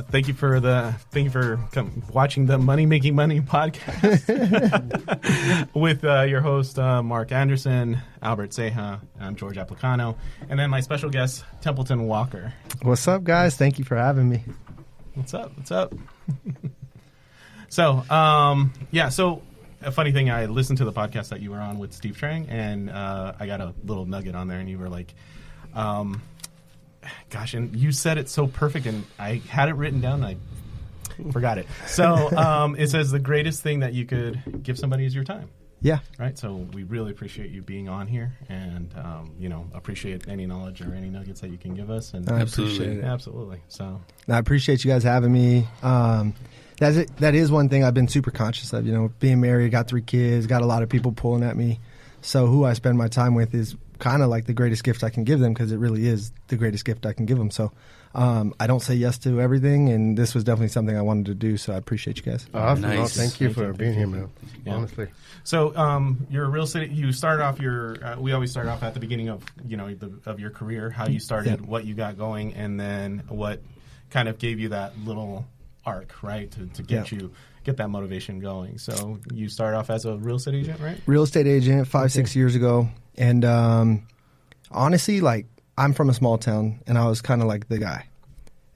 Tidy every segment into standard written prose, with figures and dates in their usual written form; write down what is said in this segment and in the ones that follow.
Thank you for watching the Money Making Money podcast with your host Mark Anderson, Albert Ceja, I'm George Applicano, and then my special guest Templeton Walker. What's up, guys? Thank you for having me. What's up? So, so a funny thing, I listened to the podcast that you were on with Steve Trang, and I got a little nugget on there, and you were like, gosh, and you said it so perfect, and I had it written down, and I forgot it. So it says the greatest thing that you could give somebody is your time. Yeah. Right? So we really appreciate you being on here, and, appreciate any knowledge or any nuggets that you can give us. And I appreciate it. Absolutely. So I appreciate you guys having me. That is one thing I've been super conscious of, being married, got 3 kids, got a lot of people pulling at me. So who I spend my time with is kind of like the greatest gift I can give them, because it really is the greatest gift I can give them. So I don't say yes to everything, and this was definitely something I wanted to do, so I appreciate you guys. Awesome. Nice. Well, thank you for being here, man. Yeah. Honestly. So you're a real estate. You started off we always start off at the beginning of of your career, how you started, what you got going, and then what kind of gave you that little arc, right, to get that motivation going. So you started off as a real estate agent, right? Real estate agent 5-6 years ago, and honestly, like, I'm from a small town, and I was kind of like the guy.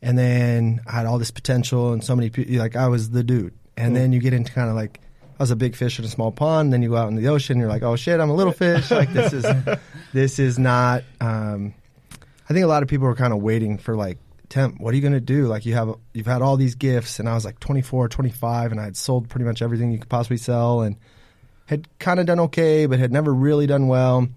And then I had all this potential, and so many people, like, I was the dude. And then you get into kind of like, I was a big fish in a small pond. Then you go out in the ocean, you're like, oh shit, I'm a little fish. Like, this is not. I think a lot of people were kind of waiting for, like, Temp, what are you going to do? Like, you've had all these gifts, and I was like 24, 25, and I had sold pretty much everything you could possibly sell, and had kind of done okay, but had never really done well.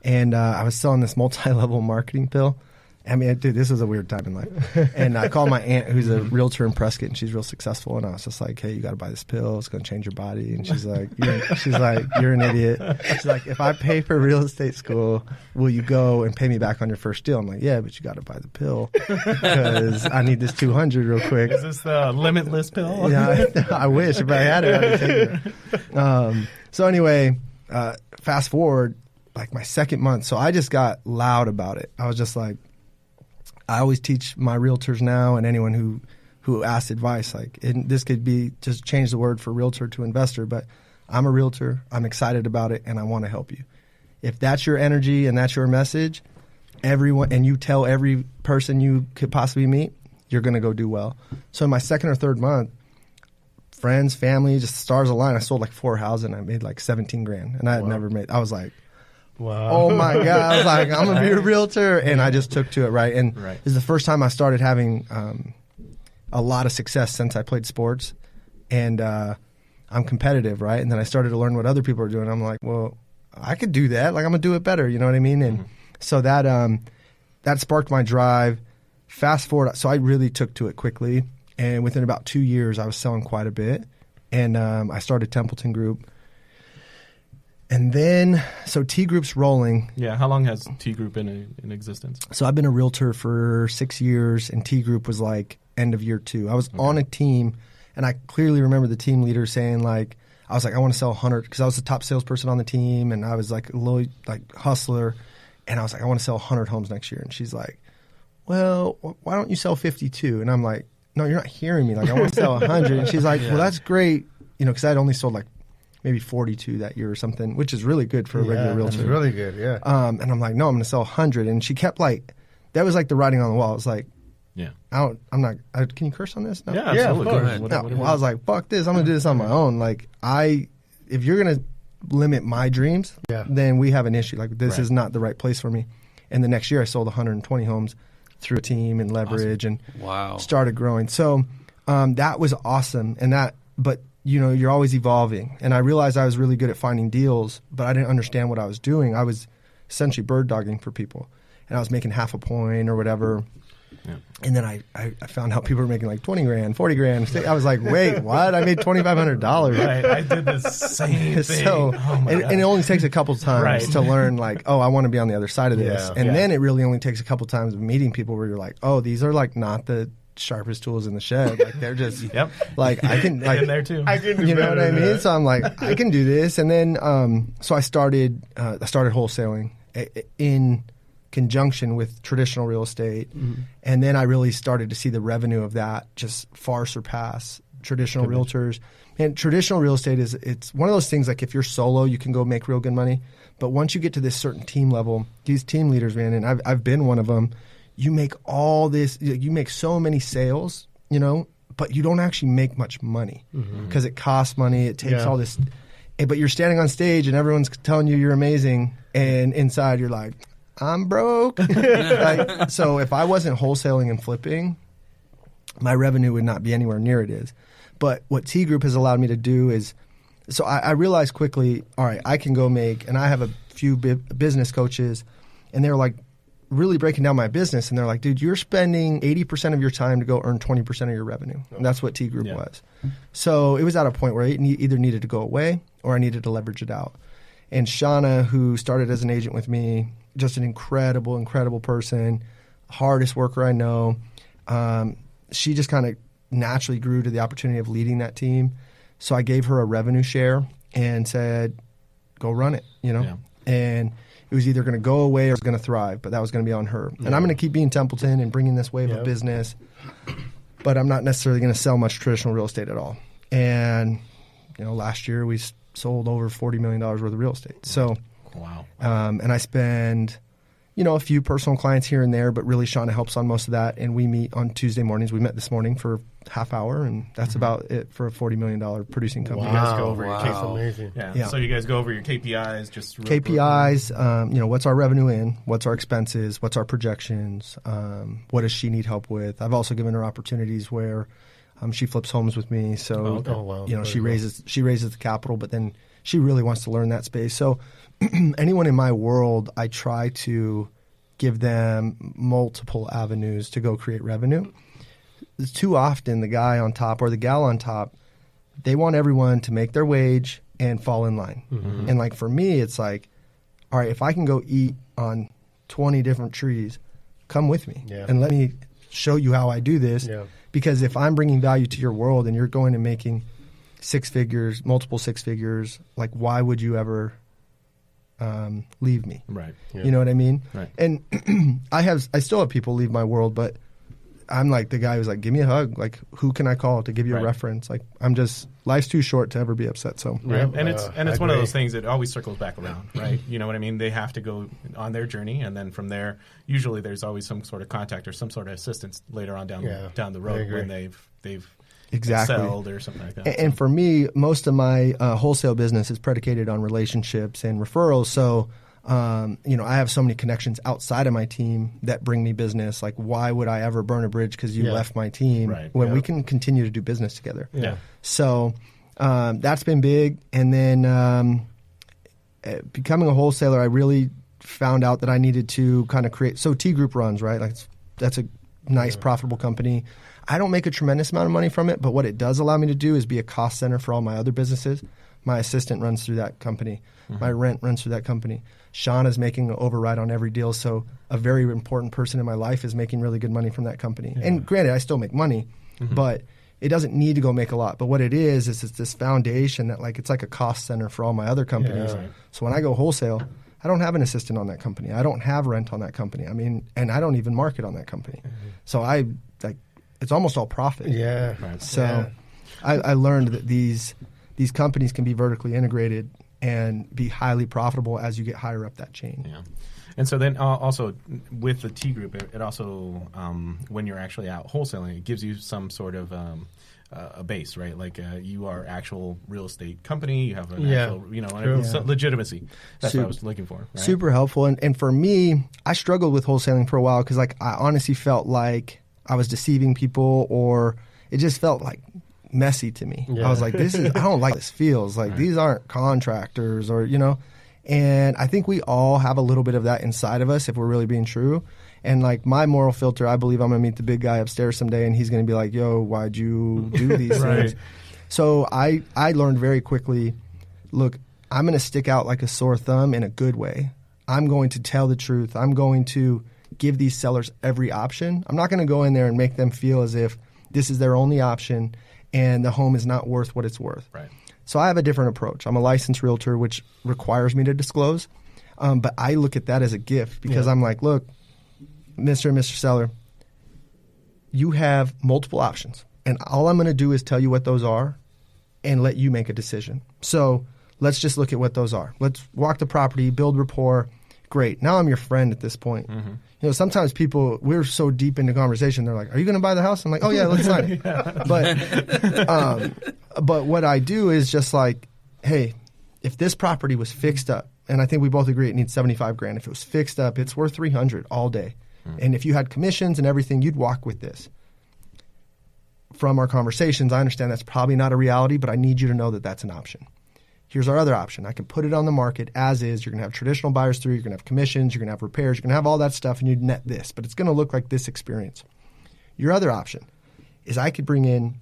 And I was selling this multi-level marketing pill. I mean, dude, this was a weird time in life. And I called my aunt, who's a realtor in Prescott, and she's real successful. And I was just like, hey, you got to buy this pill. It's going to change your body. And she's like, you're an idiot. She's like, if I pay for real estate school, will you go and pay me back on your first deal? I'm like, yeah, but you got to buy the pill because I need this 200 real quick. Is this the limitless pill? Yeah, I wish. If I had it, I'd take it. So anyway, fast forward, like my second month. So I just got loud about it. I was just like, I always teach my realtors now and anyone who asks advice, like, this could be just change the word for realtor to investor, but I'm a realtor. I'm excited about it, and I want to help you. If that's your energy and that's your message, everyone, and you tell every person you could possibly meet, you're going to go do well. So in my second or third month, friends, family, just stars aligned. I sold like 4 houses, and I made like $17,000, and I had never made. I was like, wow. Oh my God. I was like, I'm going to be a realtor. And I just took to it, right? And this is the first time I started having a lot of success since I played sports. And I'm competitive, right? And then I started to learn what other people are doing. I'm like, well, I could do that. Like, I'm going to do it better. You know what I mean? And so that sparked my drive. Fast forward. So I really took to it quickly. And within about 2 years, I was selling quite a bit. And I started Templeton Group. And then, so T Group's rolling. Yeah, how long has T Group been in existence? So I've been a realtor for 6 years, and T Group was like end of year 2. I was on a team, and I clearly remember the team leader saying, like, I was like, I want to sell 100, because I was the top salesperson on the team, and I was like a little like hustler, and I was like, I want to sell 100 homes next year. And she's like, well, why don't you sell 52? And I'm like, no, you're not hearing me. Like, I want to sell 100. And she's like, well, that's great, because I'd only sold like maybe 42 that year or something, which is really good for a regular realtor. That's really good, yeah. And I'm like, no, I'm going to sell 100. And she kept like, that was like the writing on the wall. It was like, yeah, I'm not, can you curse on this? No? Yeah, absolutely. Of course. Well, I was like, fuck this. I'm going to do this on my own. Like, if you're going to limit my dreams, then we have an issue. Like, this is not the right place for me. And the next year I sold 120 homes through a team and leverage and started growing. So that was awesome. But you're always evolving. And I realized I was really good at finding deals, but I didn't understand what I was doing. I was essentially bird dogging for people. And I was making half a point or whatever. Yeah. And then I found out people were making like $20,000, $40,000. I was like, wait, what? I made $2,500. Right. I did the same thing. So, and it only takes a couple times to learn, like, oh, I want to be on the other side of this. And then it really only takes a couple times of meeting people where you're like, oh, these are like not the sharpest tools in the shed. Like, they're just like, I can, like, in there too. I can do you know what I mean? That. So I'm like, I can do this. And then so I started wholesaling in conjunction with traditional real estate. And then I really started to see the revenue of that just far surpass traditional realtors. And traditional real estate it's one of those things, like if you're solo, you can go make real good money. But once you get to this certain team level, these team leaders, man, and I've been one of them, you make all this, you make so many sales, you know, but you don't actually make much money because it costs money. It takes all this, but you're standing on stage and everyone's telling you you're amazing. And inside you're like, I'm broke. Like, so if I wasn't wholesaling and flipping, my revenue would not be anywhere near it is. But what T Group has allowed me to do is, so I realized quickly, all right, I can go make, and I have a few business coaches, and they're like really breaking down my business, and they're like, dude, you're spending 80% of your time to go earn 20% of your revenue. And that's what T Group was. So it was at a point where it either needed to go away or I needed to leverage it out. And Shauna, who started as an agent with me, just an incredible, incredible person, hardest worker I know. She just kind of naturally grew to the opportunity of leading that team. So I gave her a revenue share and said, go run it, you know? Yeah. And it was either going to go away or it was going to thrive, but that was going to be on her. And I'm going to keep being Templeton and bringing this wave of business, but I'm not necessarily going to sell much traditional real estate at all. And, you know, last year we sold over $40 million worth of real estate. So, and I spend, you know, a few personal clients here and there, but really Shauna helps on most of that. And we meet on Tuesday mornings. We met this morning for half hour, and that's about it for a $40 million producing company. You guys go over your That's amazing. So you guys go over your KPIs, just real KPIs. You know, what's our revenue in? What's our expenses? What's our projections? What does she need help with? I've also given her opportunities where she flips homes with me. So you know, she raises the capital, but then she really wants to learn that space. So anyone in my world, I try to give them multiple avenues to go create revenue. Too often the guy on top or the gal on top, they want everyone to make their wage and fall in line. And like for me, it's like, all right, if I can go eat on 20 different trees, come with me and let me show you how I do this. Because if I'm bringing value to your world and you're going and making six figures, multiple six figures, like why would you ever leave me? Right. You know what I mean? Right. And I still have people leave my world, but I'm like the guy who's like, give me a hug. Like, who can I call to give you a reference? Like, life's too short to ever be upset. So, and it's one of those things that always circles back around, right? You know what I mean? They have to go on their journey, and then from there, usually there's always some sort of contact or some sort of assistance later on down the road when they've excelled or something like that. And for me, most of my wholesale business is predicated on relationships and referrals. So, you know, I have so many connections outside of my team that bring me business. Like, why would I ever burn a bridge because you left my team when we can continue to do business together? So that's been big. And then becoming a wholesaler, I really found out that I needed to kind of create. So T Group runs, right? Like that's a nice, profitable company. I don't make a tremendous amount of money from it, but what it does allow me to do is be a cost center for all my other businesses. My assistant runs through that company. My rent runs through that company. Shauna's making an override on every deal, so a very important person in my life is making really good money from that company. And granted, I still make money, but it doesn't need to go make a lot. But what it is it's this foundation that it's like a cost center for all my other companies. So when I go wholesale, I don't have an assistant on that company. I don't have rent on that company. I mean, and I don't even market on that company. So it's almost all profit. So I learned that these companies can be vertically integrated and be highly profitable as you get higher up that chain. And so then also with the T Group, it also, when you're actually out wholesaling, it gives you some sort of a base, right? Like you are actual real estate company. You have an actual, legitimacy. That's what I was looking for. Right? Super helpful. And for me, I struggled with wholesaling for a while because I honestly felt like I was deceiving people, or it just felt like messy to me. I was like, I don't like this feels like these aren't contractors, or and I think we all have a little bit of that inside of us if we're really being true. And like my moral filter, I believe I'm gonna meet the big guy upstairs someday and he's gonna be like, yo, why'd you do these things? So I learned very quickly, look, I'm gonna stick out like a sore thumb in a good way. I'm going to tell the truth. I'm going to give these sellers every option. I'm not gonna go in there and make them feel as if this is their only option and the home is not worth what it's worth. So I have a different approach. I'm a licensed realtor, which requires me to disclose. But I look at that as a gift because I'm like, look, Mr. and Mr. Seller, you have multiple options. And all I'm going to do is tell you what those are and let you make a decision. So let's just look at what those are. Let's walk the property, build rapport. Great. Now I'm your friend at this point. You know, sometimes people, we're so deep into conversation, they're like, are you going to buy the house? I'm like, oh, yeah, let's sign it. But what I do is just like, hey, if this property was fixed up, and I think we both agree it needs $75,000. If it was fixed up, it's worth $300 all day. And if you had commissions and everything, you'd walk with this. From our conversations, I understand that's probably not a reality, but I need you to know that that's an option. Here's our other option. I can put it on the market as is. You're going to have traditional buyers through. You're going to have commissions. You're going to have repairs. You're going to have all that stuff, and you'd net this. But it's going to look like this experience. Your other option is I could bring in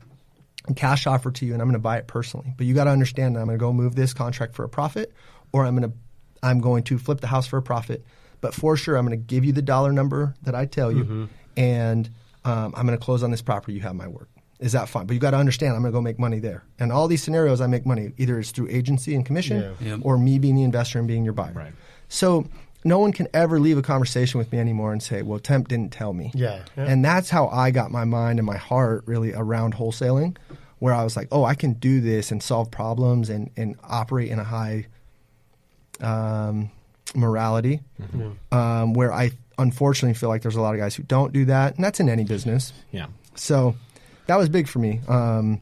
a cash offer to you, and I'm going to buy it personally. But you got to understand that I'm going to go move this contract for a profit, or I'm going to flip the house for a profit. But for sure, I'm going to give you the dollar number that I tell you, and I'm going to close on this property. You have my word. Is that fine? But you got to understand, I'm going to go make money there. And all these scenarios, I make money. Either it's through agency and commission or me being the investor and being your buyer. Right. So no one can ever leave a conversation with me anymore and say, well, Temp didn't tell me. And that's how I got my mind and my heart really around wholesaling, where I was like, oh, I can do this and solve problems and operate in a high morality, where I unfortunately feel like there's a lot of guys who don't do that. And that's in any business. Yeah. So that was big for me. I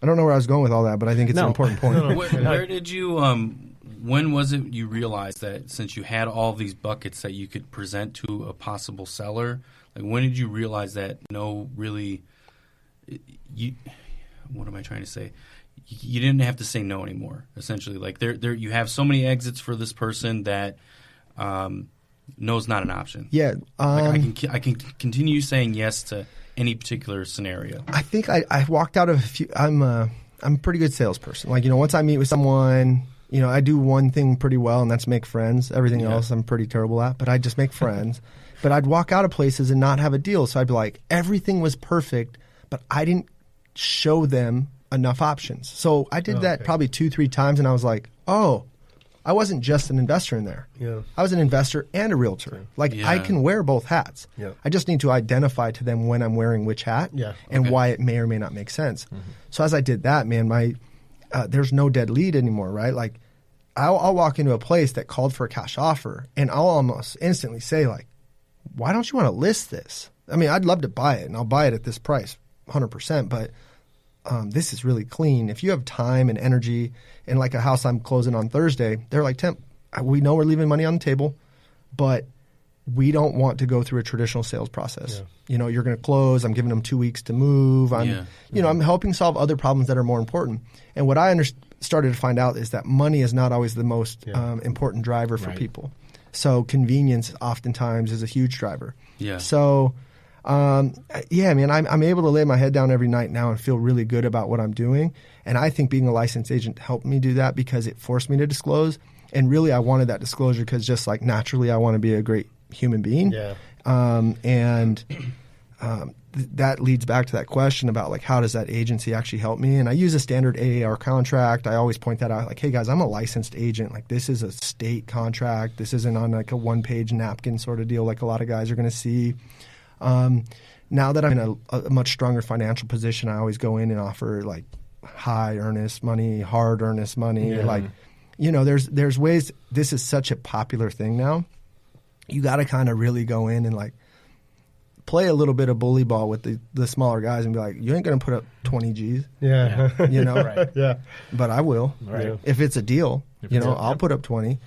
don't know where I was going with all that, but I think it's an important point. Where did you, when was it you realized that since you had all these buckets that you could present to a possible seller, like when did you realize that what am I trying to say? You didn't have to say no anymore, essentially. Like there you have so many exits for this person that no's not an option. Yeah. Like I can continue saying yes to any particular scenario. I think I walked out of a few. I'm a pretty good salesperson. Like, once I meet with someone, I do one thing pretty well, and that's make friends. Everything else I'm pretty terrible at, but I just make friends. But I'd walk out of places and not have a deal. So I'd be like, everything was perfect, but I didn't show them enough options. So I did that probably 2-3 times, and I was like, oh, I wasn't just an investor in there. I was an investor and a realtor. I can wear both hats. I just need to identify to them when I'm wearing which hat and why it may or may not make sense. So as I did that, man, there's no dead lead anymore, right? Like I'll walk into a place that called for a cash offer, and I'll almost instantly say, like, why don't you want to list this? I mean, I'd love to buy it, and I'll buy it at this price, 100%, but this is really clean. If you have time and energy, and like a house I'm closing on Thursday, they're like, Temp, we know we're leaving money on the table, but we don't want to go through a traditional sales process. You're going to close. I'm giving them 2 weeks to move. I'm helping solve other problems that are more important. And what I started to find out is that money is not always the most important driver for people. So convenience oftentimes is a huge driver. So man, I'm able to lay my head down every night now and feel really good about what I'm doing. And I think being a licensed agent helped me do that because it forced me to disclose. And really, I wanted that disclosure because just like naturally, I want to be a great human being. That leads back to that question about like, how does that agency actually help me? And I use a standard AAR contract. I always point that out. Like, hey guys, I'm a licensed agent. Like, this is a state contract. This isn't on like a one-page napkin sort of deal like a lot of guys are going to see. Now that I'm in a much stronger financial position, I always go in and offer like high earnest money, hard earnest money. Like, there's ways. This is such a popular thing now. You got to kind of really go in and like play a little bit of bully ball with the smaller guys and be like, you ain't going to put up 20 G's. But I will. If it's a deal, I'll put up 20.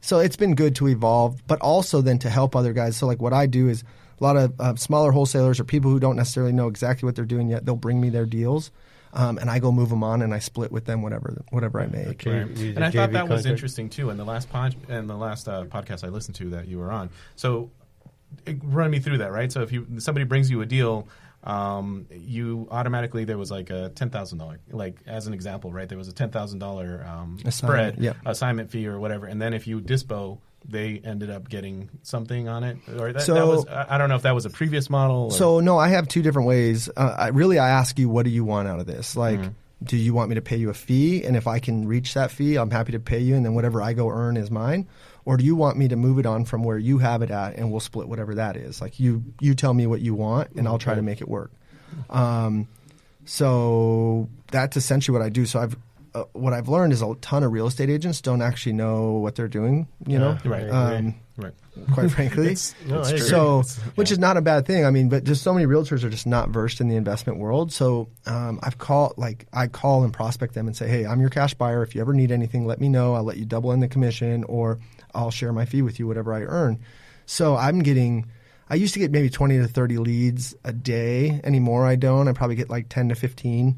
So it's been good to evolve, but also then to help other guys. So like what I do is a lot of smaller wholesalers or people who don't necessarily know exactly what they're doing yet, they'll bring me their deals, and I go move them on and I split with them whatever I make. And I thought that was interesting too. In the last podcast I listened to that you were on, so run me through that, right? So if somebody brings you a deal, you automatically, there was like a $10,000, like as an example, right? There was a $10,000 spread, assignment fee or whatever. And then if you dispo, they ended up getting something on it. Or that was, I don't know if that was a previous model. Or... So no, I have two different ways. I ask you, what do you want out of this? Like, do you want me to pay you a fee? And if I can reach that fee, I'm happy to pay you. And then whatever I go earn is mine. Or do you want me to move it on from where you have it at, and we'll split whatever that is? Like you tell me what you want, and I'll try to make it work. So that's essentially what I do. So what I've learned is a ton of real estate agents don't actually know what they're doing. You know, Right. quite frankly. No, it's So, which is not a bad thing. I mean, but just so many realtors are just not versed in the investment world. So, I call and prospect them and say, hey, I'm your cash buyer. If you ever need anything, let me know. I'll let you double in the commission, or I'll share my fee with you, whatever I earn. So I used to get maybe 20 to 30 leads a day. Anymore, I don't. I probably get like 10 to 15,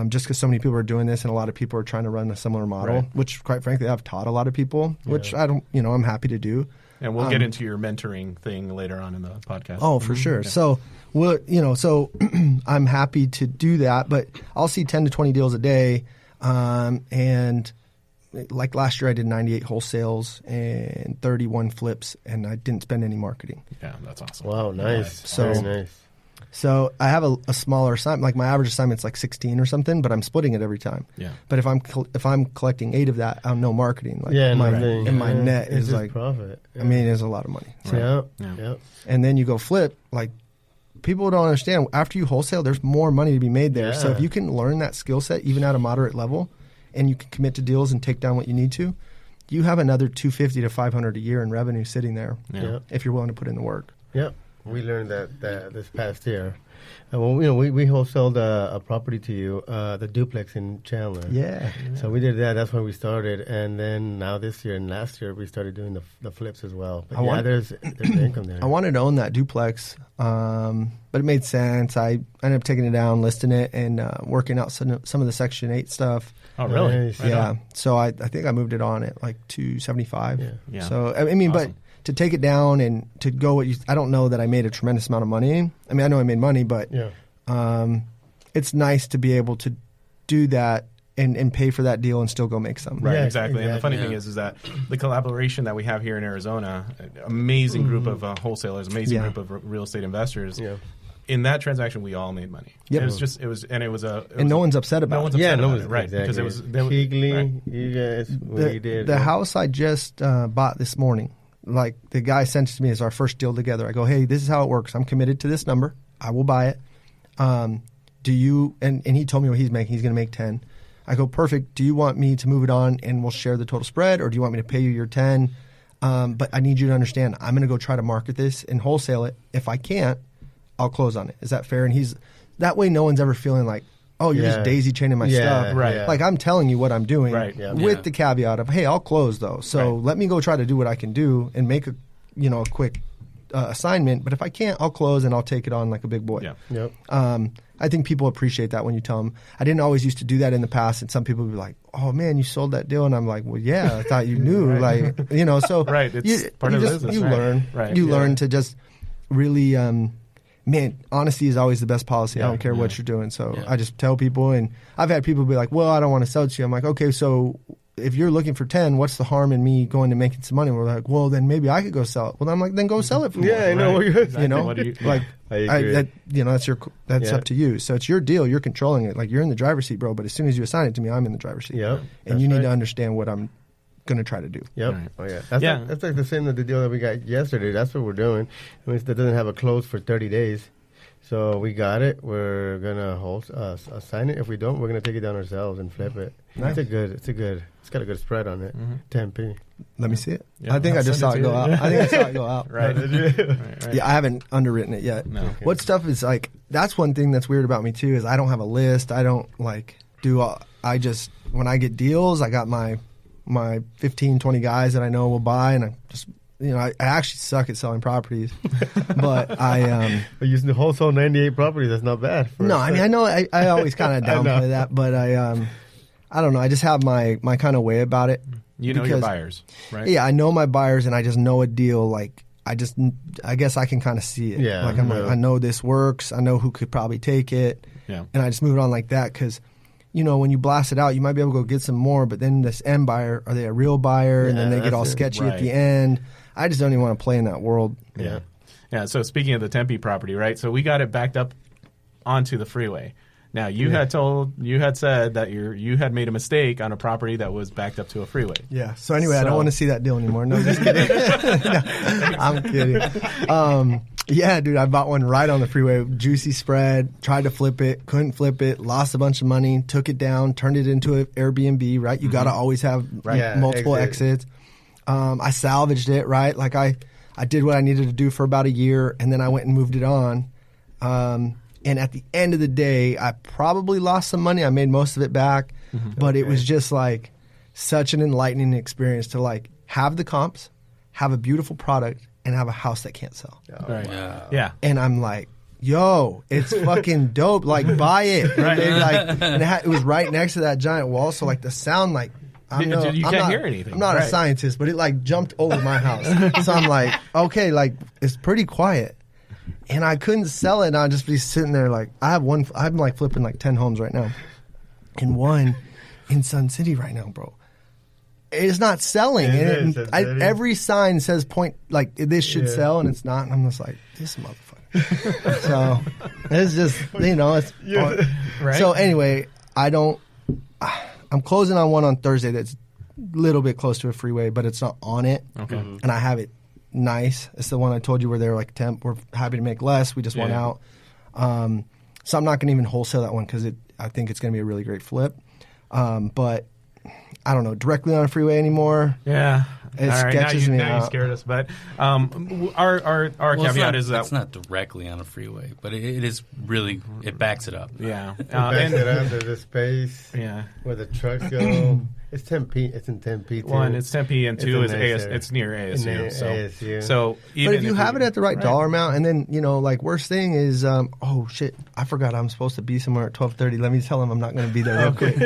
just because so many people are doing this, and a lot of people are trying to run a similar model, which, quite frankly, I've taught a lot of people, which I don't, I'm happy to do. And we'll get into your mentoring thing later on in the podcast. Oh, for sure. Yeah. So, so I'm happy to do that, but I'll see 10 to 20 deals a day, and like last year I did 98 wholesales and 31 flips, and I didn't spend any marketing. Yeah, that's awesome. Wow, nice. So- Very nice. So I have a smaller assignment. Like my average assignment's like 16 or something, but I'm splitting it every time. Yeah. But if I'm collecting 8 of that, I'm no marketing. Like Yeah, my, nothing. and my Yeah, net it's is just like, profit. I mean, it's a lot of money. So- Yeah. And then you go flip, like people don't understand. After you wholesale, there's more money to be made there. So Yeah. if you can learn that skill set, even at a moderate level, and you can commit to deals and take down what you need to, you have another $250 to $500 a year in revenue sitting there. Yeah. If you're willing to put in the work. Yep. We learned that this past year. And we wholesaled a property to you, the duplex in Chandler. Yeah. So we did that. That's when we started. And then now this year and last year, we started doing the flips as well. But there's income there. I wanted to own that duplex, but it made sense. I ended up taking it down, listing it, and working out some of the Section 8 stuff. Oh, really? Nice. Right Yeah. on. So I think I moved it on at like 275. Yeah. So I mean, Awesome. but to take it down and to go I don't know that I made a tremendous amount of money. I mean, I know I made money, but it's nice to be able to do that and pay for that deal and still go make some. Right, Yeah, exactly. And the funny exactly. thing is that the collaboration that we have here in Arizona, amazing group of wholesalers, amazing group of real estate investors. Yeah. In that transaction, we all made money. Yep. And No one's upset about no it. one's upset No about one's it, right? exactly. Because it was Keegley, right. you guys, we did. The house I just bought this morning, like the guy sent it to me as our first deal together. I go, hey, this is how it works. I'm committed to this number. I will buy it. Do you? And he told me what he's making. He's going to make 10. I go, perfect. Do you want me to move it on and we'll share the total spread, or do you want me to pay you your 10? But I need you to understand, I'm going to go try to market this and wholesale it. If I can't, I'll close on it. Is that fair? And that way no one's ever feeling like, oh, you're just daisy chaining my stuff. Right. Yeah. Like I'm telling you what I'm doing Right. with the caveat of, hey, I'll close though. So let me go try to do what I can do and make a quick assignment. But if I can't, I'll close and I'll take it on like a big boy. Yeah. Yep. I think people appreciate that when you tell them. I didn't always used to do that in the past, and some people would be like, "Oh man, you sold that deal," and I'm like, "Well, yeah, I thought you knew." Right. Like, so Right, it's part of the business, You right. learn, Right. you Yeah. learn to just really, man, honesty is always the best policy. I Yeah, don't care yeah. what you're doing. So Yeah. I just tell people, and I've had people be like, "Well, I don't want to sell it to you." I'm like, "Okay, so if you're looking for 10, what's the harm in me going to making some money?" We're like, "Well, then maybe I could go sell it." Well, I'm like, "Then go sell it for more." Yeah, I know. Right. Exactly. What do you- like I agree. that's Yeah. up to you. So it's your deal. You're controlling it. Like you're in the driver's seat, bro. But as soon as you assign it to me, I'm in the driver's seat. Yep. And That's you need right. to understand what I'm going to try to do. Yep. Right. Oh yeah. That's Yeah. Like the same as the deal that we got yesterday. That's what we're doing. I mean, that doesn't have a close for 30 days. So we got it. We're gonna assign it. If we don't, we're gonna take it down ourselves and flip it. Nice. It's got a good spread on it. 10p. Let me see it. Yeah, I think I'll I just send saw it it to go you. out. I think I saw it go out. Right. Right. Yeah, I haven't underwritten it yet. No. What stuff is like? That's one thing that's weird about me too. Is I don't have a list. I don't like do. I just when I get deals, I got my 15, 20 guys that I know will buy, and I just. I actually suck at selling properties, but I But using the wholesale 98 properties, that's not bad. no, I mean I know I always kind of I know. downplay that, but I don't know. I just have my kind of way about it. You know your because- buyers, right? Yeah, I know my buyers, and I just know a deal. Like I guess I can kind of see it. Yeah, like I'm yeah. like I know this works. I know who could probably take it, Yeah. and I just move it on like that because. When you blast it out, you might be able to go get some more, but then this end buyer, are they a real buyer? And then Yeah, they get all that's it. sketchy at Right. the end. I just don't even want to play in that world. Yeah. Yeah. So speaking of the Tempe property, right? So we got it backed up onto the freeway. Now you had said that you had made a mistake on a property that was backed up to a freeway. Yeah. So anyway, I don't want to see that deal anymore. No, just kidding. No, I'm kidding. Yeah, dude, I bought one right on the freeway. Juicy spread. Tried to flip it. Couldn't flip it. Lost a bunch of money. Took it down. Turned it into an Airbnb. Right. You got to always have multiple exits. I salvaged it. Right. Like I did what I needed to do for about a year, and then I went and moved it on. And at the end of the day, I probably lost some money. I made most of it back, but it was just like such an enlightening experience to like have the comps, have a beautiful product, and have a house that can't sell. Oh, Right. wow. Yeah. And I'm like, yo, it's fucking dope. Like, buy it. Right. And, like, and it was right next to that giant wall, so like the sound, like, You can't hear anything. I'm not a Right. scientist, but it like jumped over my house. So I'm like, okay, like it's pretty quiet. And I couldn't sell it, and I'd just be sitting there like, I'm like flipping like 10 homes right now. And one in Sun City right now, bro. It's not selling. And every sign says point, like this should sell, and it's not. And I'm just like, this motherfucker. So it's just, it's Right. So anyway, I'm closing on one on Thursday that's a little bit close to a freeway, but it's not on it. Okay. And I have it nice. It's the one I told you where they're like temp. We're happy to make less. We just want out. So I'm not going to even wholesale that one because I think it's going to be a really great flip. But I don't know, directly on a freeway anymore. Yeah. It All right, sketches me now you out. scared us. But our caveat is that it's not directly on a freeway, but it is really, it backs it up. yeah. Backs it up. There's a space Yeah. where the trucks go. It's Tempe. It's in Tempe. Too. One, it's Tempe, and two is It's a nice area. it's near ASU. Near So, ASU. so even But if you have it at the right dollar amount, and then like worst thing is, oh shit, I forgot I'm supposed to be somewhere at 12:30. Let me tell him I'm not going to be there real quick.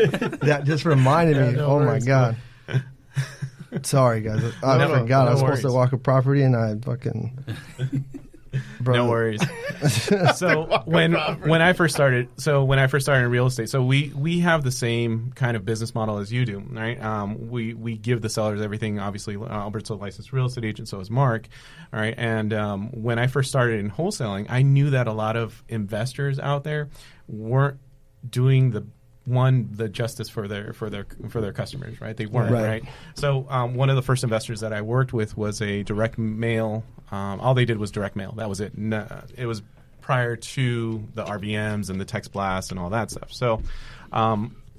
That just reminded me. no Oh my worries, god. Sorry guys, I No, forgot. no I was supposed to worries. walk a property, and I fucking. Bro. No worries. So when I first started in real estate, so we have the same kind of business model as you do, right? We give the sellers everything. Obviously, Albert's a licensed real estate agent, so is Mark, all right. And when I first started in wholesaling, I knew that a lot of investors out there weren't doing the justice for their customers, right? They weren't, right? So one of the first investors that I worked with was a direct mail. All they did was direct mail. That was it. No, it was prior to the RVMs and the text blasts and all that stuff. So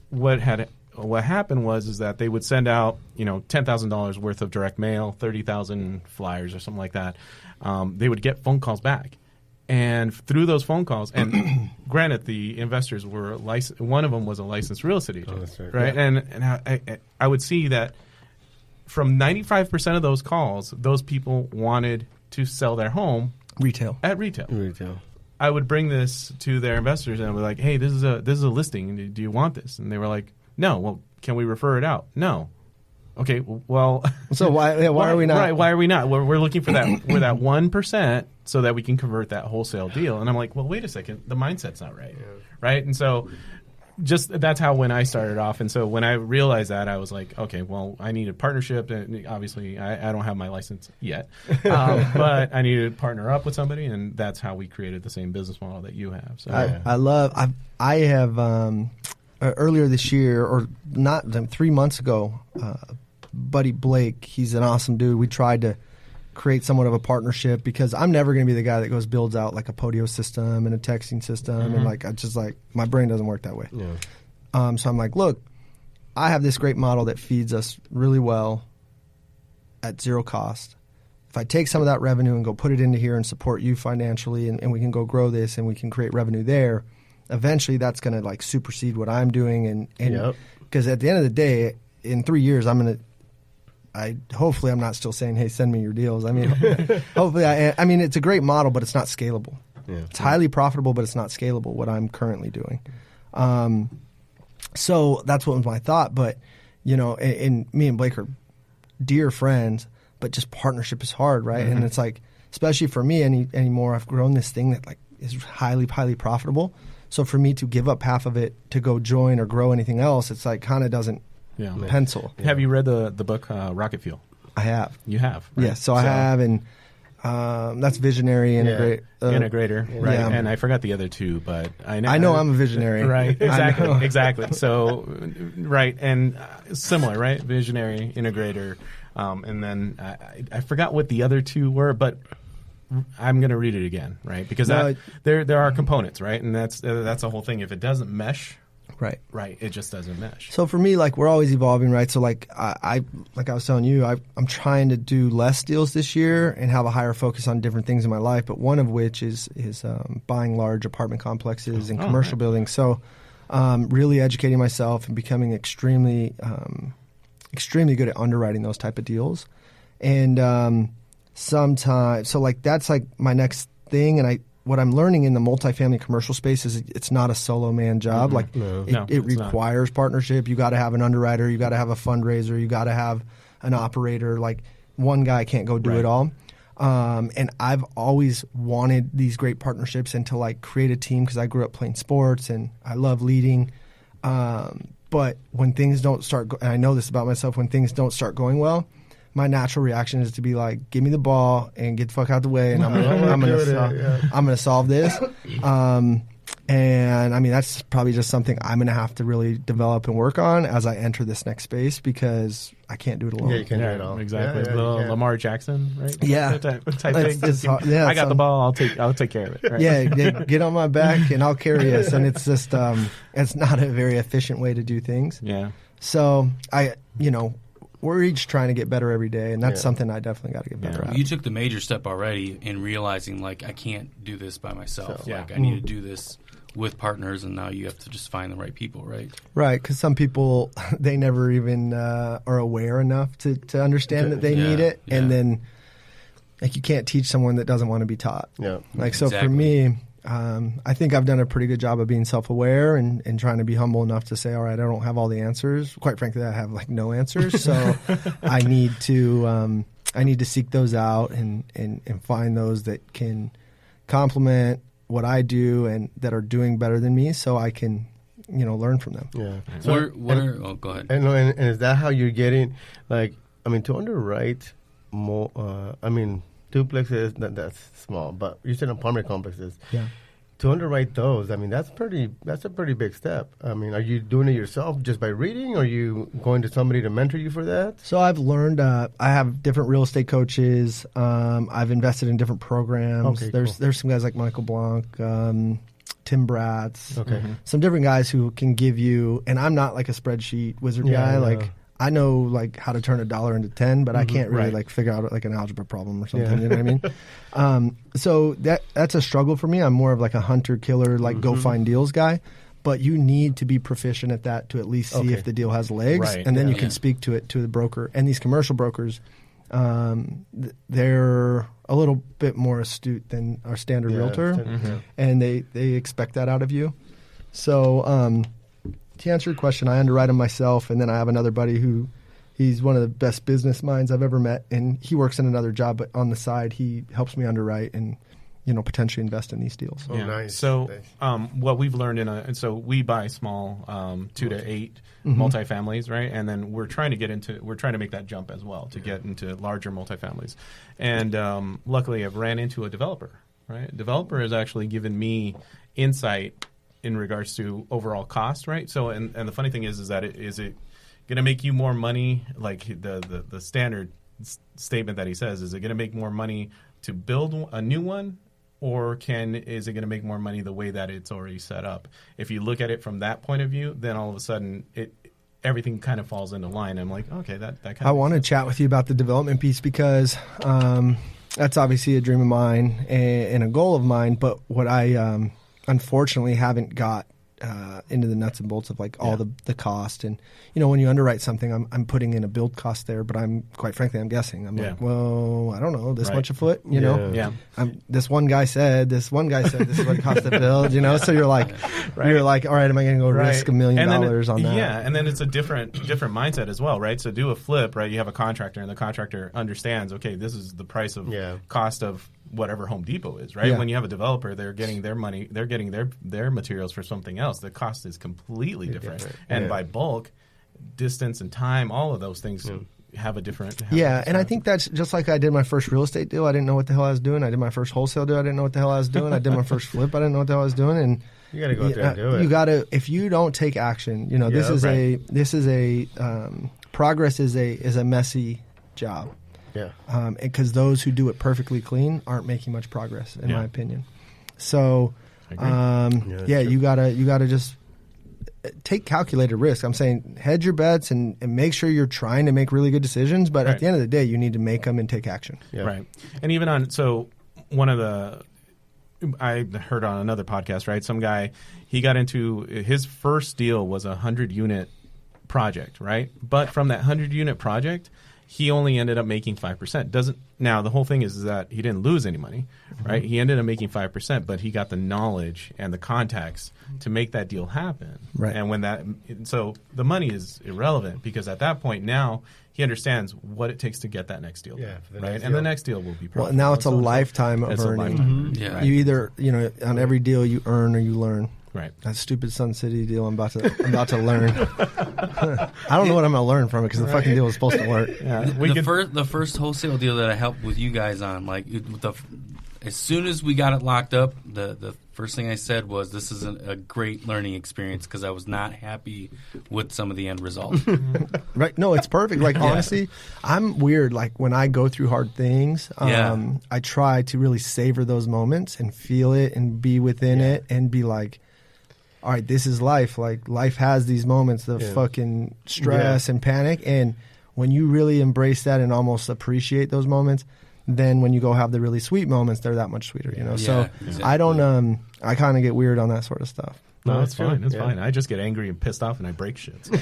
what happened was that they would send out $10,000 worth of direct mail, 30,000 flyers or something like that. They would get phone calls back. And through those phone calls, and granted, the investors were licensed. One of them was a licensed real estate agent, that's right. right? Yeah. And I would see that from 95% of those calls, those people wanted to sell their home Retail. at retail. Retail. I would bring this to their investors, and I would be like, "Hey, this is a listing. Do you want this?" And they were like, "No." Well, can we refer it out? No. Okay. Well. So why are we not? Right. Why are we not? We're looking for that 1% so that we can convert that wholesale deal. And I'm like, well, wait a second. The mindset's not right. Right. And so that's how when I started off. And so when I realized that, I was like, okay, well, I need a partnership. And obviously, I don't have my license yet, but I needed to partner up with somebody, and that's how we created the same business model that you have. So I have earlier this year, or not 3 months ago, buddy Blake, he's an awesome dude. We tried to create somewhat of a partnership because I'm never going to be the guy that builds out like a Podio system and a texting system, and like my brain doesn't work that way. Yeah. So I'm like, look, I have this great model that feeds us really well at zero cost. If I take some of that revenue and go put it into here and support you financially, and we can go grow this and we can create revenue there, eventually that's going to like supersede what I'm doing, and because at the end of the day, in 3 years, hopefully I'm not still saying, hey, send me your deals. I mean, hopefully I mean, it's a great model, but it's not scalable. Yeah. It's highly profitable, but it's not scalable, what I'm currently doing. So that's what was my thought. But, and me and Blake are dear friends, but just partnership is hard, right? And it's like, especially for me anymore, I've grown this thing that like is highly, highly profitable. So for me to give up half of it to go join or grow anything else, it's like kind of doesn't pencil. Have you read the book Rocket Fuel? I have. You have, right? Yes, so I have, and That's visionary integrator. Integrator, right? Yeah. And I forgot the other two, but I know I'm a visionary. Right, exactly. So, right, and similar, right? Visionary, integrator, and then I forgot what the other two were, but I'm going to read it again, right? Because there are components, right? And that's the whole thing. If it doesn't mesh, right, it just doesn't mesh. So for me, like, we're always evolving, right? So like I was telling you, I'm trying to do less deals this year and have a higher focus on different things in my life. But one of which is buying large apartment complexes and commercial buildings. So really educating myself and becoming extremely good at underwriting those type of deals. And sometimes, so like that's like my next thing. And what I'm learning in the multifamily commercial space is it's not a solo man job. Mm-hmm. Like it requires partnership. You got to have an underwriter. You got to have a fundraiser. You got to have an operator. Like one guy can't go do it all. And I've always wanted these great partnerships and to like create a team because I grew up playing sports and I love leading. But when things don't start, and I know this about myself, when things don't start going well, my natural reaction is to be like, give me the ball and get the fuck out the way, and I'm gonna solve this. And I mean, that's probably just something I'm gonna have to really develop and work on as I enter this next space because I can't do it alone. Yeah, you can't do it all. Exactly. Lamar Jackson, right? Yeah. type thing. I got the ball. I'll take care of it. Right? Yeah, get on my back and I'll carry us. And it's just it's not a very efficient way to do things. Yeah. So we're each trying to get better every day, and that's something I definitely got to get better at. You took the major step already in realizing, like, I can't do this by myself. Yeah. Like, I need to do this with partners, and now you have to just find the right people, right? Right, because some people, they never even are aware enough to understand that they need it, and then, like, you can't teach someone that doesn't want to be taught. Yeah. Like, so for me, I think I've done a pretty good job of being self-aware and trying to be humble enough to say, all right, I don't have all the answers. Quite frankly, I have like no answers. So I need to seek those out and find those that can complement what I do and that are doing better than me so I can, learn from them. Yeah. So go ahead. And is that how you're getting, like, I mean, to underwrite more, duplexes, that's small, but you said apartment complexes. Yeah. To underwrite those, I mean, that's a pretty big step. I mean, are you doing it yourself just by reading? Or are you going to somebody to mentor you for that? So I've learned, I have different real estate coaches. I've invested in different programs. Okay, there's some guys like Michael Blanc, Tim Bratz, some different guys who can give you, and I'm not like a spreadsheet wizard guy. Like, I know like how to turn a dollar into 10, but I can't really like figure out like an algebra problem or something. You know what I mean? So that's a struggle for me. I'm more of like a hunter killer, like go find deals guy. But you need to be proficient at that to at least see if the deal has legs, and then you can speak to it to the broker. And these commercial brokers, they're a little bit more astute than our standard realtor, and they expect that out of you. So. To answer your question, I underwrite them myself, and then I have another buddy he's one of the best business minds I've ever met, and he works in another job, but on the side, he helps me underwrite and, potentially invest in these deals. Oh, nice. So what we've learned so we buy small 2 to 8 multifamilies, right? And then we're trying to make that jump as well to get into larger multifamilies. And luckily, I've ran into a developer, right? A developer has actually given me insight in regards to overall cost, right? So, and the funny thing is that is it going to make you more money? Like the standard statement that he says, is it going to make more money to build a new one, or is it going to make more money the way that it's already set up? If you look at it from that point of view, then all of a sudden everything kind of falls into line. I'm like, okay, that kind of. I want to chat with you about the development piece because that's obviously a dream of mine and a goal of mine. But what I unfortunately haven't got into the nuts and bolts of like all the cost. And when you underwrite something, I'm putting in a build cost there, but I'm quite frankly I'm guessing. I'm like, well, I don't know, this much a foot, you know. This one guy said this is what it costs to build, So you're like you're like, all right, am I going to go risk $1 million on that? Yeah, and then it's a different mindset as well, right? So do a flip, right? You have a contractor, and the contractor understands, okay, this is the price of cost of whatever Home Depot is, right? When you have a developer, they're getting their money, they're getting their materials for something else. The cost is completely different. And by bulk, distance and time, all of those things have a different. And I think that's just like I did my first real estate deal. I didn't know what the hell I was doing. I did my first wholesale deal. I didn't know what the hell I was doing. I did my first flip. I didn't know what the hell I was doing. And you got to go out there and do it. You got to, if you don't take action, you know, this is a progress is a messy job. Yeah. Because those who do it perfectly clean aren't making much progress, in my opinion. So, you gotta just take calculated risk. I'm saying hedge your bets and make sure you're trying to make really good decisions. But at the end of the day, you need to make them and take action. Yeah. Right. And even I heard on another podcast, right? Some guy, he got into his first deal was a 100-unit project, right? But from that 100-unit project, he only ended up making 5%. Now the whole thing is that he didn't lose any money, right? He ended up making 5%, but he got the knowledge and the contacts to make that deal happen. Right. And so the money is irrelevant because at that point now he understands what it takes to get that next deal. Yeah, right. And the next deal will be profitable. Well, now it's a lifetime of earning. Yeah. You either, on every deal you earn or you learn. Right. That stupid Sun City deal I'm about to learn. I don't know what I'm going to learn from it because the fucking deal was supposed to work. Yeah. The first wholesale deal that I helped with you guys on, as soon as we got it locked up, the first thing I said was, this is a great learning experience because I was not happy with some of the end result. Right. No, it's perfect. Like, honestly, I'm weird. Like, when I go through hard things, I try to really savor those moments and feel it and be within it and be like, all right, this is life. Like, life has these moments of fucking stress and panic. And when you really embrace that and almost appreciate those moments, then when you go have the really sweet moments, they're that much sweeter, you know? So exactly. I kind of get weird on that sort of stuff. No, it's fine. It's fine. I just get angry and pissed off and I break shit. I'm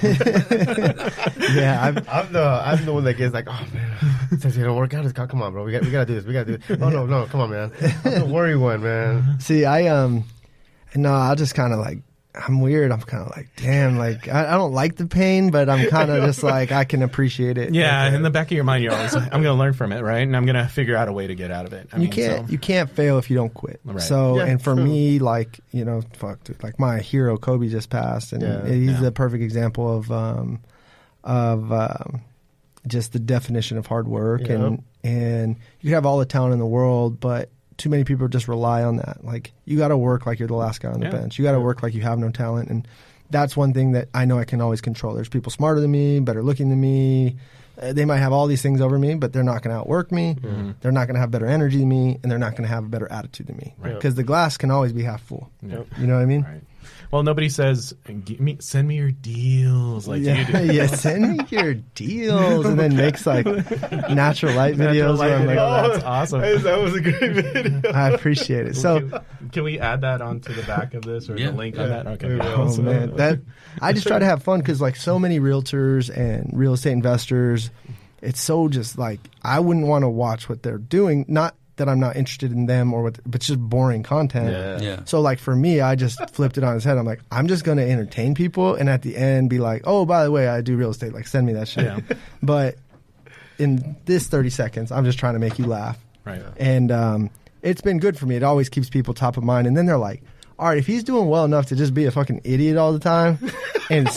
the one that gets like, oh man, says you don't work out. Come on, bro. We gotta do this. We gotta do this. Oh no, come on, man. I'm the worry one, man. See, I just kind of like, I'm weird. I'm kind of like, damn, like I don't like the pain, but I'm kind of just like, I can appreciate it. Yeah, in the back of your mind, you're always like, I'm going to learn from it, right? And I'm going to figure out a way to get out of it. You can't fail if you don't quit. Right. So, and for me, like, dude, like my hero Kobe just passed, and he's the perfect example of just the definition of hard work, and you can have all the talent in the world, but too many people just rely on that. Like, you got to work like you're the last guy on the bench. You got to work like you have no talent. And that's one thing that I know I can always control. There's people smarter than me, better looking than me. They might have all these things over me, but they're not going to outwork me. Mm-hmm. They're not going to have better energy than me, and they're not going to have a better attitude than me. Because the glass can always be half full. Yep. You know what I mean? Right. Well, nobody says, send me your deals like you do. Yeah, send me your deals. And then makes like natural light videos. That's awesome. That was a great video. I appreciate it. So, can we add that onto the back of this or the link on that? Okay. Oh, man. I just try to have fun because like so many realtors and real estate investors, it's so just like, I wouldn't want to watch what they're doing. Not that I'm not interested in them but it's just boring content. Yeah. So like for me, I just flipped it on its head. I'm like, I'm just going to entertain people and at the end be like, oh, by the way, I do real estate. Like, send me that shit. Yeah. But in this 30 seconds, I'm just trying to make you laugh. Right. And it's been good for me. It always keeps people top of mind. And then they're like, all right, if he's doing well enough to just be a fucking idiot all the time and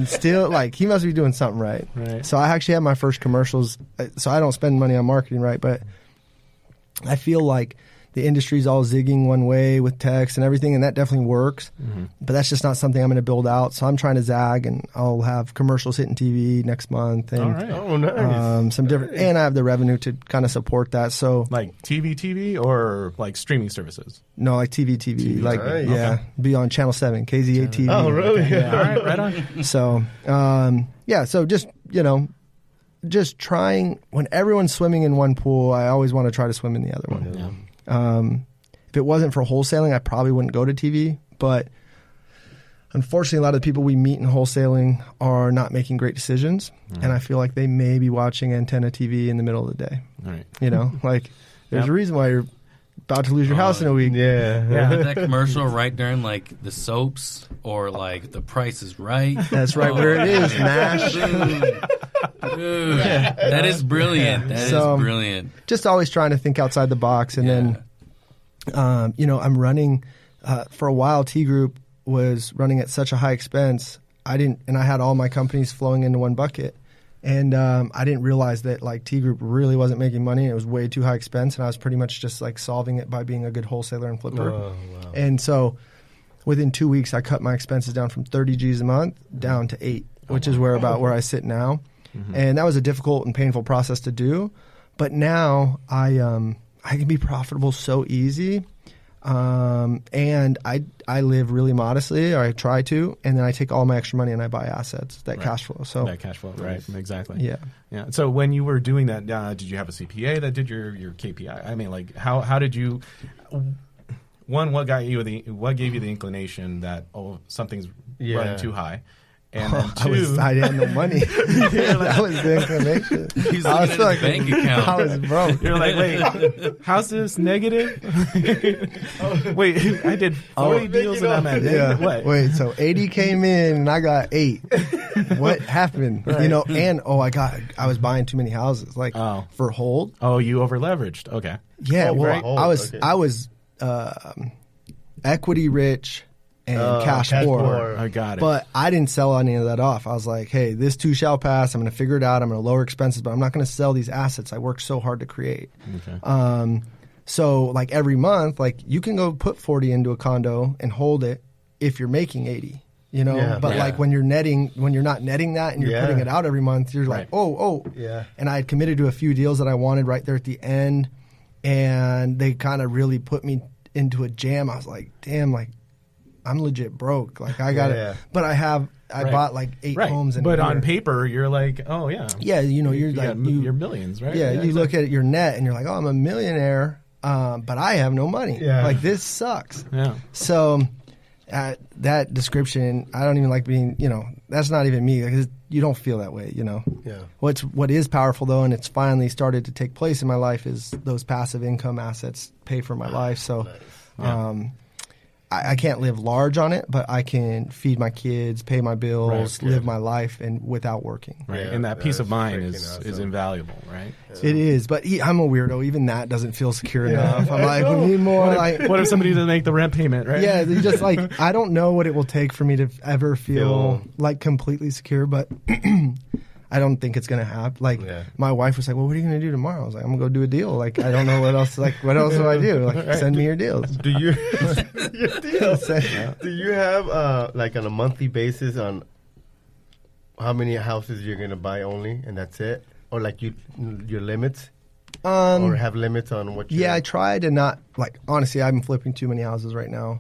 still, like, he must be doing something right. So I actually had my first commercials. So I don't spend money on marketing, right? But I feel like the industry's all zigging one way with text and everything, and that definitely works. Mm-hmm. But that's just not something I'm going to build out. So I'm trying to zag, and I'll have commercials hitting TV next month. And, all right. Oh, nice. Some different, and I have the revenue to kind of support that. So like TV or like streaming services? No, like TV. Like, nice. Be on Channel 7, KZA TV. Oh, really? Okay. Yeah. All right, right on. So, so just, just trying, when everyone's swimming in one pool, I always want to try to swim in the other one. Yeah. If it wasn't for wholesaling, I probably wouldn't go to TV. But unfortunately, a lot of the people we meet in wholesaling are not making great decisions. Mm. And I feel like they may be watching antenna TV in the middle of the day. Right. Like there's a reason why you're about to lose your house in a week. Yeah. That commercial right during like the soaps or like The Price is Right. That's right where it is, MASH. Dude, that is brilliant. That is brilliant. Just always trying to think outside the box. And then, I'm running, for a while, T Group was running at such a high expense. I had all my companies flowing into one bucket. And I didn't realize that like T Group really wasn't making money. It was way too high expense, and I was pretty much just like solving it by being a good wholesaler and flipper. Oh, wow. And so within 2 weeks, I cut my expenses down from 30 G's a month down to 8, which is where I sit now. And that was a difficult and painful process to do. But now I can be profitable so easy. And I live really modestly, or I try to, and then I take all my extra money and I buy assets that cash flow. So that cash flow, right? Exactly. Yeah. So when you were doing that, did you have a CPA that did your KPI? I mean, like how did you? One, what gave you the inclination that something's running too high? And then two, I didn't have no money. That was the inclination. He's looking at his bank account. I was broke. You're like, wait, how's this negative? Wait, I did 40 deals and I'm at negative. What? Wait, so 80 came in and I got 8. What happened? Right. You know, and I was buying too many houses, like for hold. Oh, you over leveraged. Okay. Yeah, right. I was equity rich and cash poor. I got it. But I didn't sell any of that off. I was like, hey, this too shall pass. I'm going to figure it out. I'm going to lower expenses, but I'm not going to sell these assets I worked so hard to create. Okay. So like every month, like you can go put 40 into a condo and hold it if you're making 80. You know, but like when you're not netting that and you're putting it out every month, you're like, Yeah. And I had committed to a few deals that I wanted right there at the end, and they kind of really put me into a jam. I was like, damn, like I'm legit broke. Like I got it, but I bought like 8 homes. But on paper, you're like, oh yeah, you know, you're you're millions, right? Yeah, you look at your net and you're like, oh, I'm a millionaire, but I have no money. Yeah. Like this sucks. Yeah. So that description, I don't even like being, you know, that's not even me. Like, you don't feel that way, you know. Yeah. What is powerful though, and it's finally started to take place in my life, is those passive income assets pay for my life. So, Nice. I can't live large on it, but I can feed my kids, pay my bills, live my life, and without working. Right. Yeah, and that peace of mind is awesome. invaluable, right? It is, but I'm a weirdo. Even that doesn't feel secure enough. I'm like, we need more. What if somebody doesn't make the rent payment, right? Yeah, you just like, I don't know what it will take for me to ever feel like completely secure, but I don't think it's going to happen. Like, my wife was like, well, what are you going to do tomorrow? I was like, I'm going to go do a deal. Like, I don't know what else. Like, what else do I do? Like, send me your deals. Do you your deals? Do you have like on a monthly basis on how many houses you're going to buy only, and that's it, or like your limits, or have limits on what? Yeah, I try to not, like, honestly, I'm flipping too many houses right now.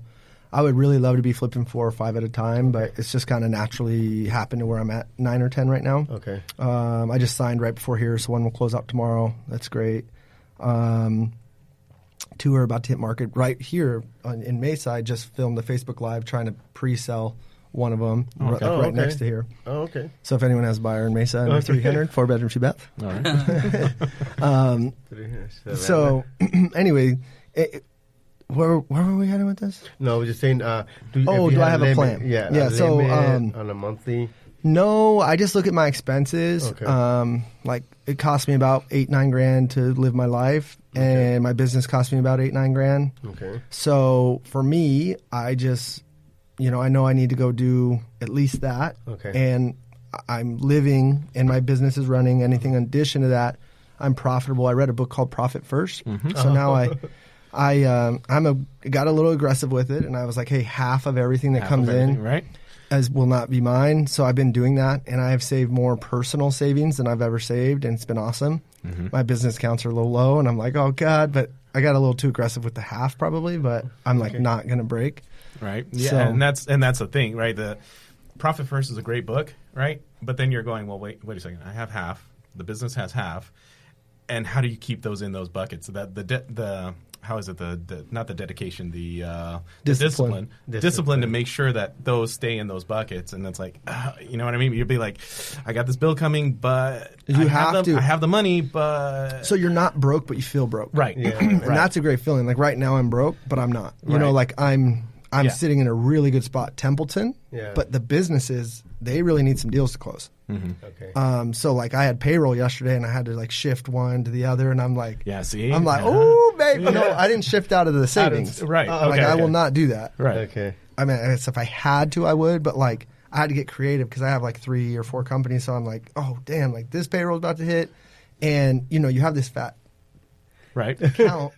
I would really love to be flipping 4 or 5 at a time, but it's just kind of naturally happened to where I'm at 9 or 10 right now. Okay. I just signed right before here, so one will close out tomorrow. That's great. 2 are about to hit market right here in Mesa. I just filmed a Facebook Live trying to pre-sell one of them right next to here. Oh, okay. So if anyone has a buyer in Mesa under 300, 4-bedroom, 2-bath. All right. So anyway, where were we heading with this? No, I was just saying. Do I have a plan? Yeah. Yeah. So on a monthly. No, I just look at my expenses. Okay. Like it cost me about $8-9 grand to live my life, and my business cost me about $8-9 grand. Okay. So for me, I just, you know I need to go do at least that. Okay. And I'm living, and my business is running. Anything in addition to that, I'm profitable. I read a book called Profit First. So now I got a little aggressive with it, and I was like, hey, half of everything that comes in right? will not be mine. So I've been doing that, and I have saved more personal savings than I've ever saved, and it's been awesome. My business accounts are a little low, and I'm like, oh God, but I got a little too aggressive with the half probably, but I'm like not going to break. Right. Yeah. So, and that's the thing, right? The Profit First is a great book, right? But then you're going, well, wait a second. I have half. The business has half. And how do you keep those in those buckets? So that how is it not the dedication, the discipline to make sure that those stay in those buckets. And it's like, you know what I mean? You'd be like, I got this bill coming, but I have the money, but so you're not broke, but you feel broke, right? Yeah. And that's a great feeling. Like right now, I'm broke, but I'm not. You know, like I'm sitting in a really good spot, Templeton. Yeah. But the businesses, they really need some deals to close. Okay. So like I had payroll yesterday, and I had to like shift one to the other, and I'm like, I'm like, oh, babe, no, I didn't shift out of the savings, right? I will not do that, right? Okay. I mean, I guess if I had to, I would, but like I had to get creative because I have like 3 or 4 companies. So I'm like, oh, damn, like this payroll's about to hit. And, you know, you have this fat account,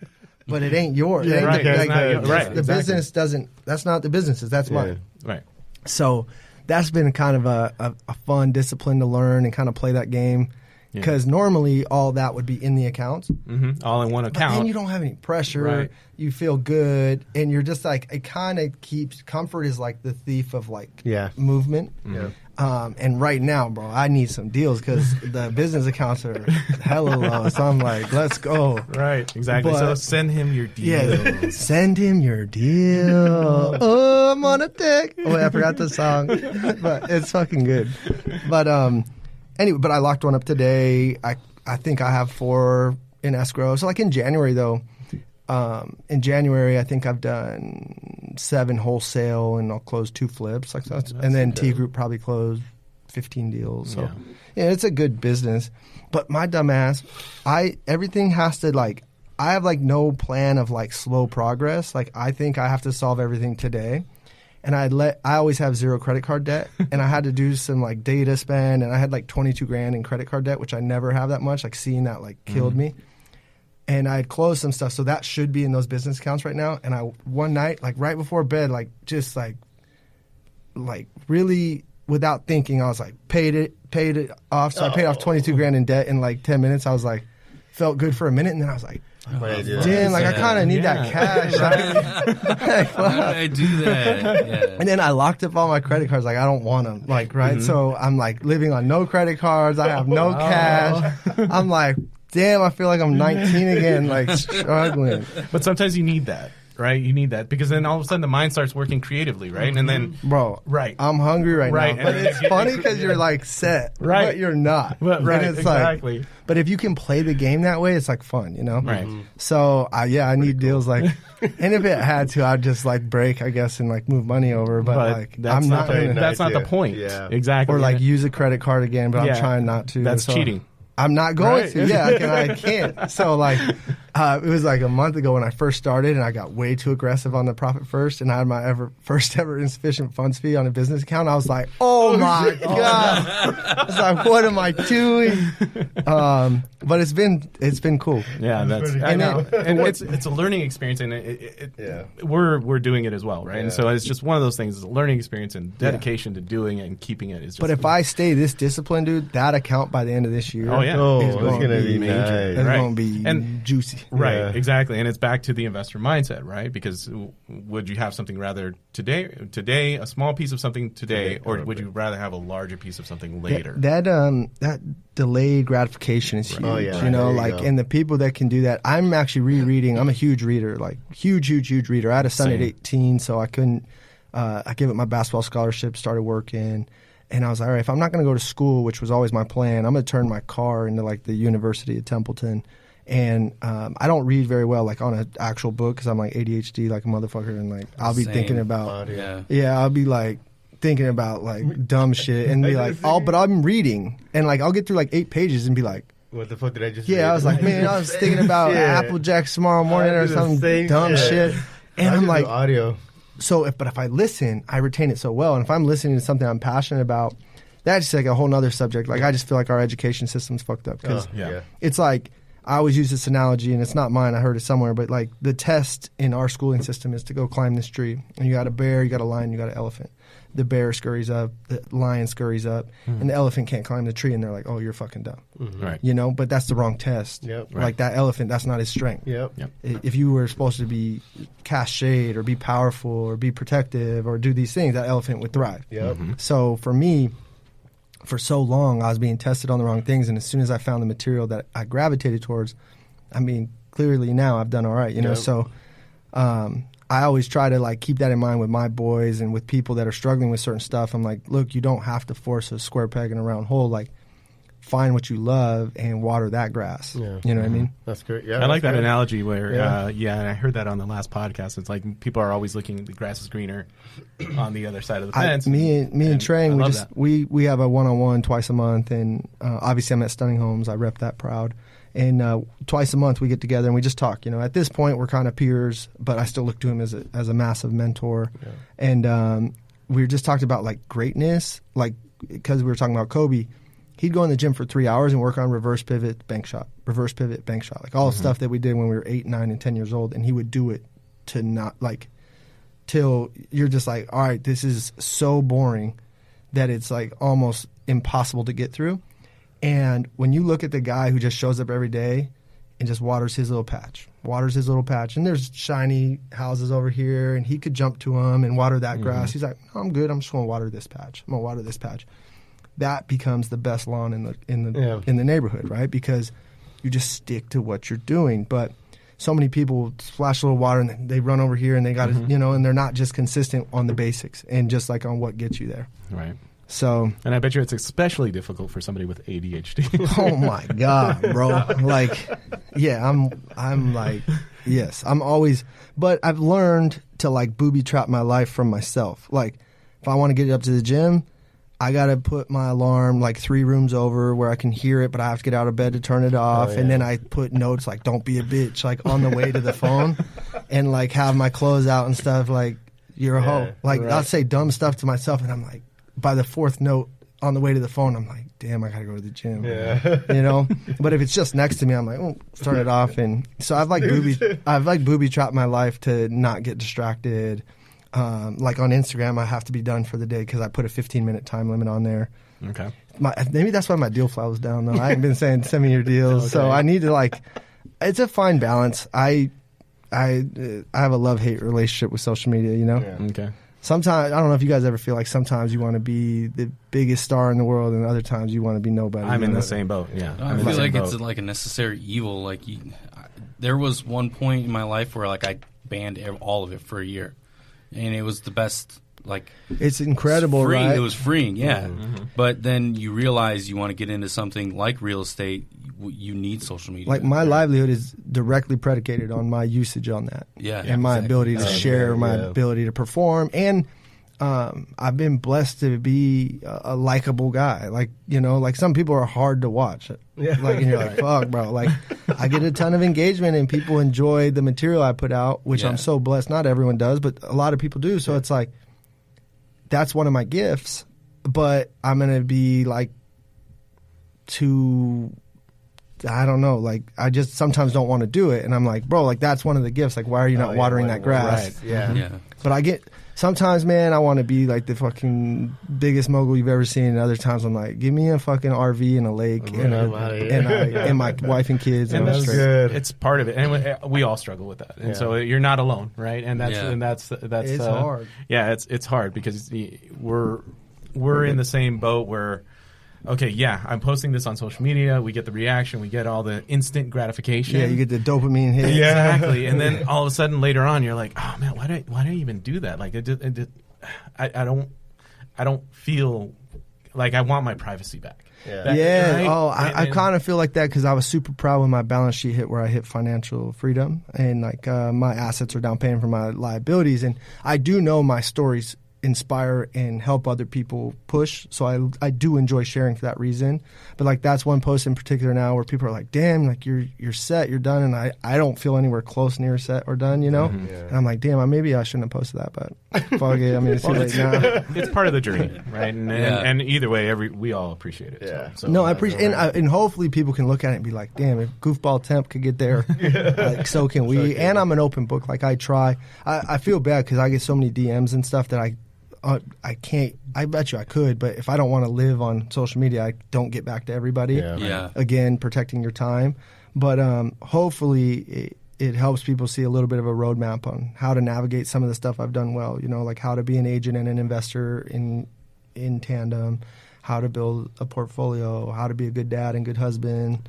but it ain't yours. Yeah, it ain't right. the, It's like, not the, your- right, the exactly. business doesn't, that's not the business's, that's mine. Right. So that's been kind of a fun discipline to learn and kind of play that game. Yeah. Because normally all that would be in the accounts. All in one But account. then you don't have any pressure. Right. You feel good. And you're just like, it kind of keeps, comfort is like the thief of like movement. Yeah. And right now, bro, I need some deals because the business accounts are hella low. So I'm like, let's go. Right, exactly. But- so send him your deal. Yeah, send him your deal. Oh, I'm on a dick. Oh, wait, I forgot the song, but it's fucking good. But anyway, but I locked one up today. I think I have 4 in escrow. So like in January though, I think I've done 7 wholesale and I'll close 2 flips. Like that. And then T Group probably closed 15 deals. So yeah, it's a good business. But my dumb ass, everything has to like. I have like no plan of like slow progress. Like I think I have to solve everything today. And I always have 0 credit card debt, and I had to do some like data spend, and I had like 22 grand in credit card debt, which I never have that much. Like seeing that like killed me. And I had closed some stuff, so that should be in those business accounts right now. And I one night, like right before bed, like just like really without thinking, I was like paid it off. So I paid off 22 grand in debt in like 10 minutes. I was like felt good for a minute, and then I was like, damn, like I kind of need that cash. Like, Why did I do that? Yeah. And then I locked up all my credit cards. Like I don't want them. Like right. So I'm like living on no credit cards. I have no cash. I'm like, damn. I feel like I'm 19 again. Like struggling. But sometimes you need that, right? You need that because then all of a sudden the mind starts working creatively, right? And then, Bro, right. I'm hungry right Right. now. But And it's funny because you're like set, Right. but you're not. But, right, And it's exactly. like, but if you can play the game that way, it's like fun, you know? Right. So I need deals like, and if it had to, I'd just like break, I guess, and like move money over. But like, that's I'm not the, gonna, that's not the idea. point. Yeah. Exactly. or like use a credit card again, but Yeah. I'm trying not to. That's So cheating. I'm not going Right. to. Yeah, I can't. So like, it was like a month ago when I first started, and I got way too aggressive on the profit first, and I had my first ever insufficient funds fee on a business account. I was like, oh my god! I was like, what am I doing? But it's been cool. Yeah, that's pretty I cool. know, and it's a learning experience, and we're doing it as well, right? And so it's just one of those things. It's a learning experience and dedication to doing it and keeping it. Is just But if I stay this disciplined, dude, that account by the end of this year, Oh, yeah. Oh, It's it's gonna gonna be be major. nice. it's Right. gonna be And- juicy. right, Yeah. exactly, and it's back to the investor mindset, right? Because would you have something rather today, a small piece of something today, or would you rather have a larger piece of something later? That delayed gratification is huge. Oh, yeah. You know, There you like, go. and the people that can do that. I'm actually rereading. I'm a huge reader, like huge reader. I had a son at Same. 18, so I couldn't. I gave up my basketball scholarship, started working, and I was like, all right, if I'm not going to go to school, which was always my plan, I'm going to turn my car into like the University of Templeton. And I don't read very well, like on an actual book, because I'm like ADHD, like a motherfucker, and like I'll be Same. thinking about, Yeah. I'll be like thinking about like dumb shit, and be like, but I'm reading, and like I'll get through like 8 pages and be like, What the fuck did I just? yeah, read? I was like, man, I was thinking about Yeah. Apple Jacks tomorrow morning I or do the some same dumb shit. And I I'm just do like, audio. so if I listen, I retain it so well. And if I'm listening to something I'm passionate about, that's just like a whole nother subject. Like I just feel like our education system's fucked up because yeah. it's like, I always use this analogy, and it's not mine. I heard it somewhere, but like the test in our schooling system is to go climb this tree, and you got a bear, you got a lion, you got an elephant. The bear scurries up, the lion scurries up, and the elephant can't climb the tree, and they're like, "Oh, you're fucking dumb," Right. you know. But that's the wrong test. Yep. Like that elephant, that's not his strength. Yep. If you were supposed to be cast shade or be powerful or be protective or do these things, that elephant would thrive. Yep. So for me, for so long, I was being tested on the wrong things, and as soon as I found the material that I gravitated towards, I mean, clearly now I've done all right, you know. Yep. So I always try to like keep that in mind with my boys and with people that are struggling with certain stuff. I'm like, look, you don't have to force a square peg in a round hole. Like, find what you love and water that grass. Yeah. You know what I mean? That's great. Yeah, I like that that's great. analogy where, Yeah. and I heard that on the last podcast. It's like people are always looking, the grass is greener on the other side of the fence. Me and Trang, I we love just that. we have a one-on-one twice a month, and obviously I'm at Stunning Homes. I rep that proud, and twice a month we get together and we just talk. You know, at this point we're kind of peers, but I still look to him as a massive mentor, and we were just talking about like greatness, like because we were talking about Kobe. He'd go in the gym for 3 hours and work on reverse pivot, bank shot, like all the stuff that we did when we were 8, 9, and 10 years old. And he would do it to not like till you're just like, all right, this is so boring that it's like almost impossible to get through. And when you look at the guy who just shows up every day and just waters his little patch, and there's shiny houses over here, and he could jump to them and water that grass. He's like, no, I'm good. I'm just going to water this patch. I'm going to water this patch. That becomes the best lawn in the neighborhood, right? Because you just stick to what you're doing. But so many people splash a little water and they run over here and they got to, and they're not just consistent on the basics and just like on what gets you there. Right. So, and I bet you it's especially difficult for somebody with ADHD. Oh my God, bro! Like, yeah, I'm like, yes, I'm always. But I've learned to like booby trap my life from myself. Like, if I want to get up to the gym, I gotta put my alarm like 3 rooms over where I can hear it, but I have to get out of bed to turn it off. And then I put notes like "Don't be a bitch" like on the way to the phone, and like have my clothes out and stuff. Like, you're a hoe. Like, I'll say dumb stuff to myself, and I'm like. By the 4th note on the way to the phone, I'm like, damn, I got to go to the gym. Yeah. But if it's just next to me, I'm like, oh, turn it off. And so I've booby trapped my life to not get distracted. Like on Instagram, I have to be done for the day because I put a 15-minute time limit on there. Okay. Maybe that's why my deal flow was down, though. I haven't been saying send me your deals. Okay. So I need to like, it's a fine balance. I have a love-hate relationship with social media, Yeah. Okay. Sometimes, I don't know if you guys ever feel like sometimes you want to be the biggest star in the world and other times you want to be nobody. I'm in the same boat, yeah. I feel like it's like a necessary evil. Like there was one point in my life where like I banned all of it for a year. And it was the best, like... It's incredible, right? It was freeing, yeah. Mm-hmm. But then you realize you want to get into something like real estate, you need social media. Like my livelihood is directly predicated on my usage on that. Yeah. And my ability to share, my ability to perform. And I've been blessed to be a likable guy. Like, like some people are hard to watch. Yeah. Like, and you're like, fuck, bro. Like, I get a ton of engagement and people enjoy the material I put out, which I'm so blessed. Not everyone does, but a lot of people do. So it's like, that's one of my gifts. But I'm going to be like I don't know, like I just sometimes don't want to do it, and I'm like, bro, like that's one of the gifts. Like, why are you not watering that grass? Right. Yeah. Yeah. But I get sometimes, man, I want to be like the fucking biggest mogul you've ever seen. And other times, I'm like, give me a fucking RV and a lake and my wife and kids. And that's good. It's part of it, and we all struggle with that. And so you're not alone, right? And that's it's hard. Yeah, it's hard because we're in the same boat where. Okay, yeah, I'm posting this on social media. We get the reaction. We get all the instant gratification. Yeah, you get the dopamine hit. Yeah, exactly. And then all of a sudden later on, you're like, oh man, why do I even do that? Like, I don't feel like I want my privacy back. Yeah. Right? Oh, I kind of feel like that because I was super proud when my balance sheet hit where I hit financial freedom and like my assets are down paying for my liabilities, and I do know my stories inspire and help other people push, so I do enjoy sharing for that reason. But like that's one post in particular now where people are like, damn, like you're set, you're done, and I don't feel anywhere close near set or done, Mm-hmm. Yeah. And I'm like, damn, maybe I shouldn't have posted that, but fuck it, I mean it's too late now. It's part of the journey, right? And either way, we all appreciate it. Yeah. So no, I appreciate and hopefully people can look at it and be like, damn, if Goofball Temp could get there, like so can we. And I'm an open book, like I try. I feel bad because I get so many DMs and stuff that I can't. I bet you I could, but if I don't want to live on social media, I don't get back to everybody. Yeah. Again, protecting your time. But hopefully it helps people see a little bit of a roadmap on how to navigate some of the stuff I've done well. Like how to be an agent and an investor in tandem, how to build a portfolio, how to be a good dad and good husband.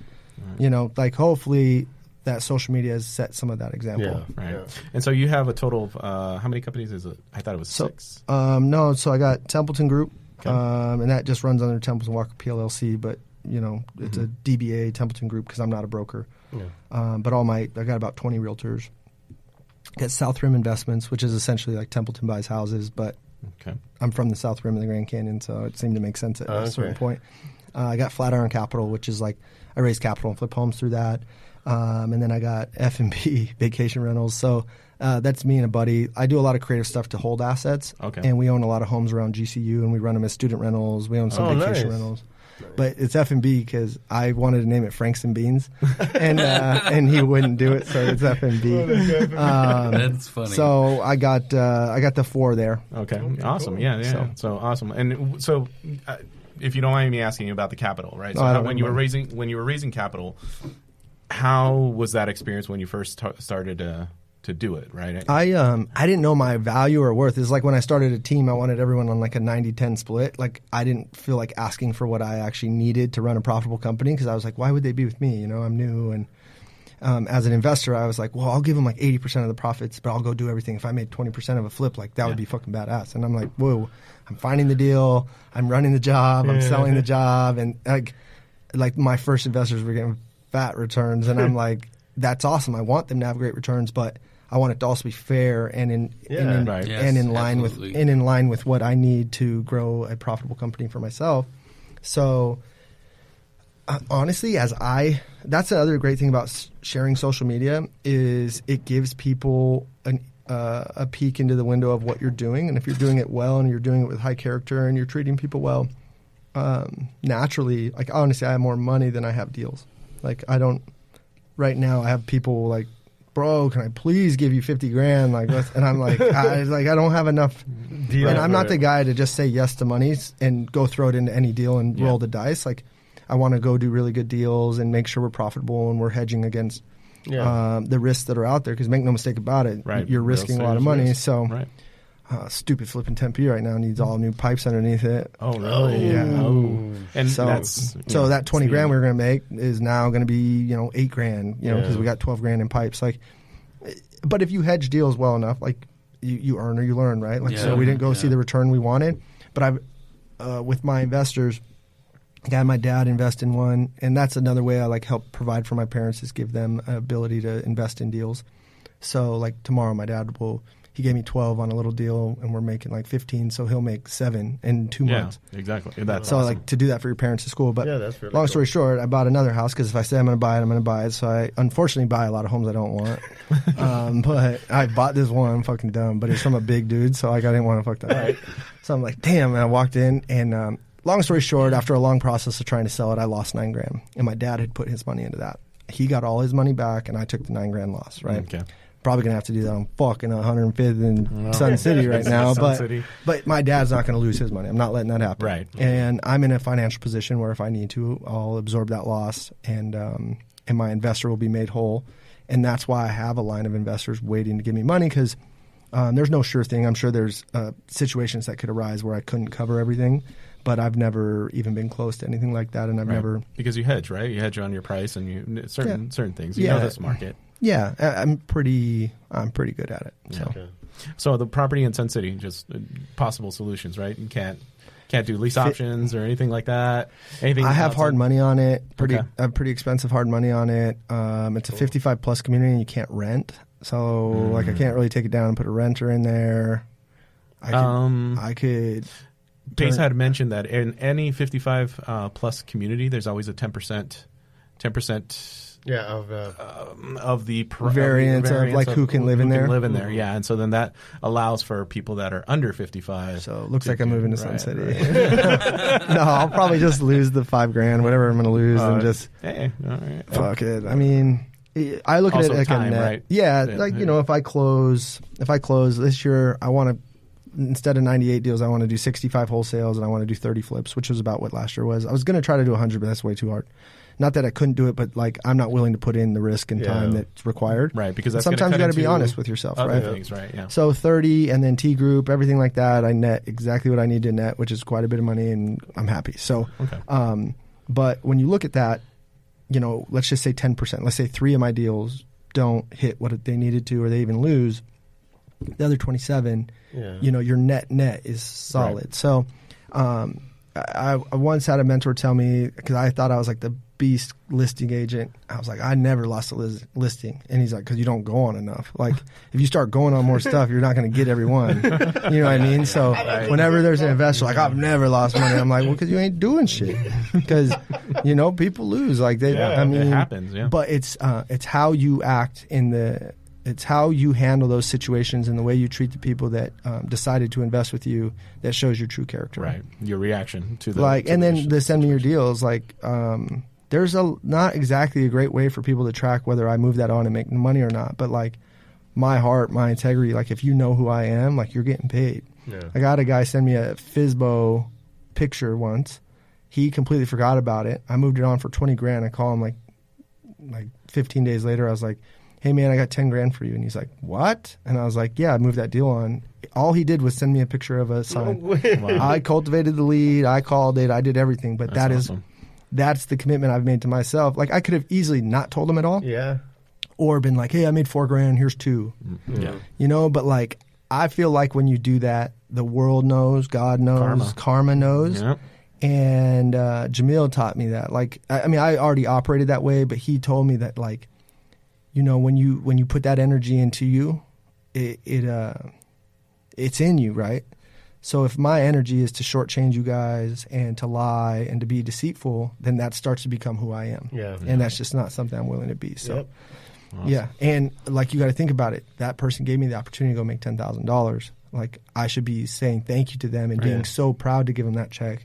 Right. Like hopefully that social media has set some of that example. Yeah, right. Yeah. And so you have a total of how many companies is it? I thought it was 6. No, so I got Templeton Group, and that just runs under Templeton Walker PLLC, but it's a DBA Templeton Group because I'm not a broker. Yeah. But I got about 20 realtors. Got South Rim Investments, which is essentially like Templeton buys houses, but I'm from the South Rim of the Grand Canyon, so it seemed to make sense at a certain point. I got Flatiron Capital, which is like I raise capital and flip homes through that. And then I got F&B, vacation rentals. So that's me and a buddy. I do a lot of creative stuff to hold assets. Okay. And we own a lot of homes around GCU, and we run them as student rentals. We own some vacation nice. rentals. But it's F&B because I wanted to name it Franks and Beans, and he wouldn't do it, so it's F&B. That's funny. So I got the 4 there. Okay, awesome. Cool. Yeah. So awesome. And so, if you don't mind me asking you about the capital, right? So when you were raising capital, how was that experience when you first started to do it, right? I didn't know my value or worth. It's like when I started a team, I wanted everyone on like a 90-10 split. Like I didn't feel like asking for what I actually needed to run a profitable company because I was like, why would they be with me? You know, I'm new. And as an investor, I was like, well, I'll give them like 80% of the profits, but I'll go do everything. If I made 20% of a flip, like that would be fucking badass. And I'm like, whoa, I'm finding the deal. I'm running the job. I'm selling the job. And like my first investors were getting fat returns. And I'm like, that's awesome. I want them to have great returns, but I want it to also be fair and in line with what I need to grow a profitable company for myself. So honestly, that's the other great thing about sharing social media is it gives people a peek into the window of what you're doing, and if you're doing it well and you're doing it with high character and you're treating people well, naturally, like honestly, I have more money than I have deals. Like right now I have people like, bro, can I please give you 50 grand? Like, and I'm like, I don't have enough. And I'm not the guy to just say yes to money and go throw it into any deal and roll the dice. Like, I want to go do really good deals and make sure we're profitable and we're hedging against the risks that are out there. Because make no mistake about it, you're risking a lot of money. Risk. So, stupid flipping Tempe right now needs all new pipes underneath it. Oh, really? Yeah. Oh. And so that 20 grand we were going to make is now going to be 8 grand. Because we got 12 grand in pipes. Like, but if you hedge deals well enough, like you earn or you learn, right? Like so we didn't go see the return we wanted, but with my investors. I had my dad invest in one, and that's another way I like help provide for my parents is give them an ability to invest in deals. So like tomorrow, my dad he gave me 12 on a little deal, and we're making like 15, so he'll make 7 in 2 months. Exactly. That's so awesome. Like to do that for your parents at school. But that's really long story short, I bought another house because if I say I'm going to buy it, I'm going to buy it. So I unfortunately buy a lot of homes I don't want. But I bought this one. I'm fucking dumb, but it's from a big dude, so I didn't want to fuck that up. So I'm like, damn. And I walked in and. Long story short, after a long process of trying to sell it, I lost $9 grand, and my dad had put his money into that. He got all his money back, and I took the $9 grand loss. Right? Okay. Probably gonna have to do that on fucking 105th and Sun City right now, but my dad's not gonna lose his money. I'm not letting that happen. Right. And I'm in a financial position where if I need to, I'll absorb that loss, and my investor will be made whole. And that's why I have a line of investors waiting to give me money because there's no sure thing. I'm sure there's situations that could arise where I couldn't cover everything. But I've never even been close to anything like that, and I've never because you hedge, right? You hedge on your price and certain things. You know this market. Yeah, I'm pretty good at it. So the property in Sun City, just possible solutions, right? You can't do lease options or anything like that. Anything? I have hard money on it. I have pretty expensive hard money on it. It's a 55+ community, and you can't rent. So like I can't really take it down and put a renter in there. I could. Pace had mentioned that in any 55 plus community, there's always a 10% of the variance of like who can live in there. And so then that allows for people that are under 55. So it looks like I'm moving to Sun City. No, I'll probably just lose the $5 grand, whatever I'm going to lose, and just fuck it. I mean, I look at it like a net. Right? Yeah, like if I close this year, I want to. Instead of 98 deals, I want to do 65 wholesales and I want to do 30 flips, which was about what last year was. I was going to try to do 100, but that's way too hard. Not that I couldn't do it, but like I'm not willing to put in the risk and time that's required. Right, because that's sometimes you got to be honest with yourself, right? Things, right? Yeah. So 30 and then T group, everything like that, I net exactly what I need to net, which is quite a bit of money, and I'm happy. So, but when you look at that, let's just say 10%. Let's say 3 of my deals don't hit what they needed to, or they even lose. The other 27, your net is solid. Right. So I once had a mentor tell me, because I thought I was like the beast listing agent. I was like, I never lost a listing. And he's like, because you don't go on enough. Like, if you start going on more stuff, you're not going to get every one. You know what I mean? So whenever there's an investor like, I've never lost money, I'm like, well, because you ain't doing shit. Because, you know, people lose. Like, they, I mean, it happens, yeah. But it's how you act it's how you handle those situations and the way you treat the people that decided to invest with you that shows your true character. Right. Your reaction to the and then the send me your deals. Like, there's not exactly a great way for people to track whether I move that on and make money or not. But like, my heart, my integrity. Like, if you know who I am, like, you're getting paid. Yeah. I got a guy send me a FSBO picture once. He completely forgot about it. I moved it on for $20,000. I call him like 15 days later. I was like, hey man, I got $10,000 for you. And he's like, what? And I was like, yeah, I moved that deal on. All he did was send me a picture of a sign. Wow. I cultivated the lead. I called it. I did everything. But that's the commitment I've made to myself. Like, I could have easily not told him at all. Yeah. Or been like, hey, I made $4,000. Here's $2,000. Yeah. You know, but like, I feel like when you do that, the world knows, God knows, karma knows. Yep. And Jamil taught me that. Like, I mean, I already operated that way, but he told me that, like, you know, when you put that energy into you, it's in you, right? So if my energy is to shortchange you guys and to lie and to be deceitful, then that starts to become who I am. Yeah. And that's just not something I'm willing to be. So, Awesome. Yeah. And like, you got to think about it. That person gave me the opportunity to go make $10,000. Like, I should be saying thank you to them and being so proud to give them that check.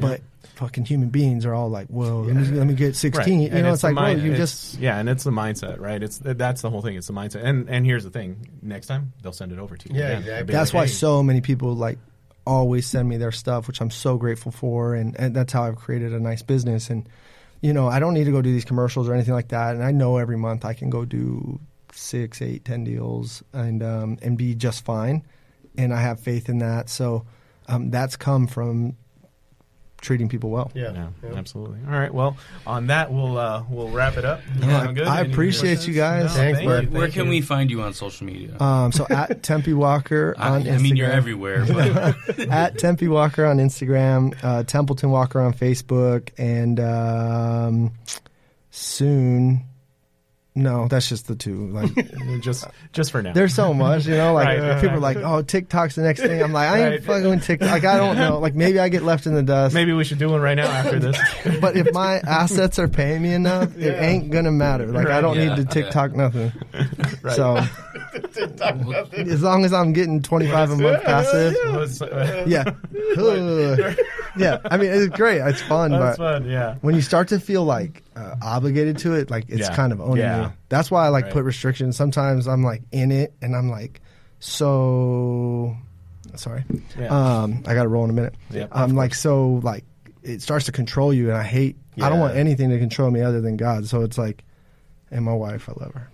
But fucking human beings are all like, whoa, let me get 16. Right. You know, it's like, well, you and it's the mindset, right? That's the whole thing. It's the mindset. And here's the thing. Next time, they'll send it over to you. Yeah, exactly. That's why so many people, like, always send me their stuff, which I'm so grateful for. And that's how I've created a nice business. And, you know, I don't need to go do these commercials or anything like that. And I know every month I can go do 6, 8, 10 deals and be just fine. And I have faith in that. So that's come from treating people well. Yeah, absolutely. All right. Well, on that, we'll wrap it up. Good? I appreciate you guys. No, thanks, Where can we find you on social media? So at Tempe Walker on Instagram. I mean, you're everywhere. But. At Tempe Walker on Instagram, Templeton Walker on Facebook, and soon. No, that's just the two. Like, just for now. There's so much, you know. Like, right, people are like, "Oh, TikTok's the next thing." I'm like, I ain't fucking with TikTok. Like, I don't know. Like, maybe I get left in the dust. Maybe we should do one right now after this. But if my assets are paying me enough, it ain't gonna matter. Like, I don't need to TikTok nothing. Right. So, as long as I'm getting 25 a month passive, yeah. I mean, it's great. It's fun. That's but fun. Yeah. When you start to feel like obligated to it, like, it's kind of owning you. That's why I like put restrictions. Sometimes I'm like in it, and I'm like, so sorry. Yeah. I got to roll in a minute. Yeah, I'm like, so like, it starts to control you, and I hate. I don't want anything to control me other than God. So it's like, and my wife, I love her.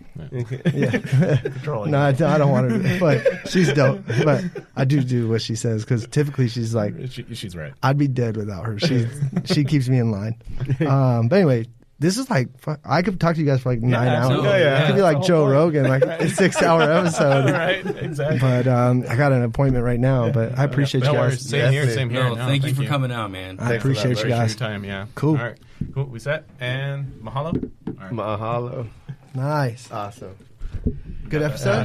No, I don't want her to, but she's dope. But I do what she says, because typically she's like, she's right. I'd be dead without her. She keeps me in line. But anyway, this is like, I could talk to you guys for like 9 hours. It could be like Joe Rogan, like a 6-hour episode. Right, exactly. But I got an appointment right now. But I appreciate you guys. Same here. No, thank you for coming out, man. I appreciate you guys. Your time, yeah. Cool. All right, cool. We set, and mahalo. Mahalo. Nice. Awesome. Good episode.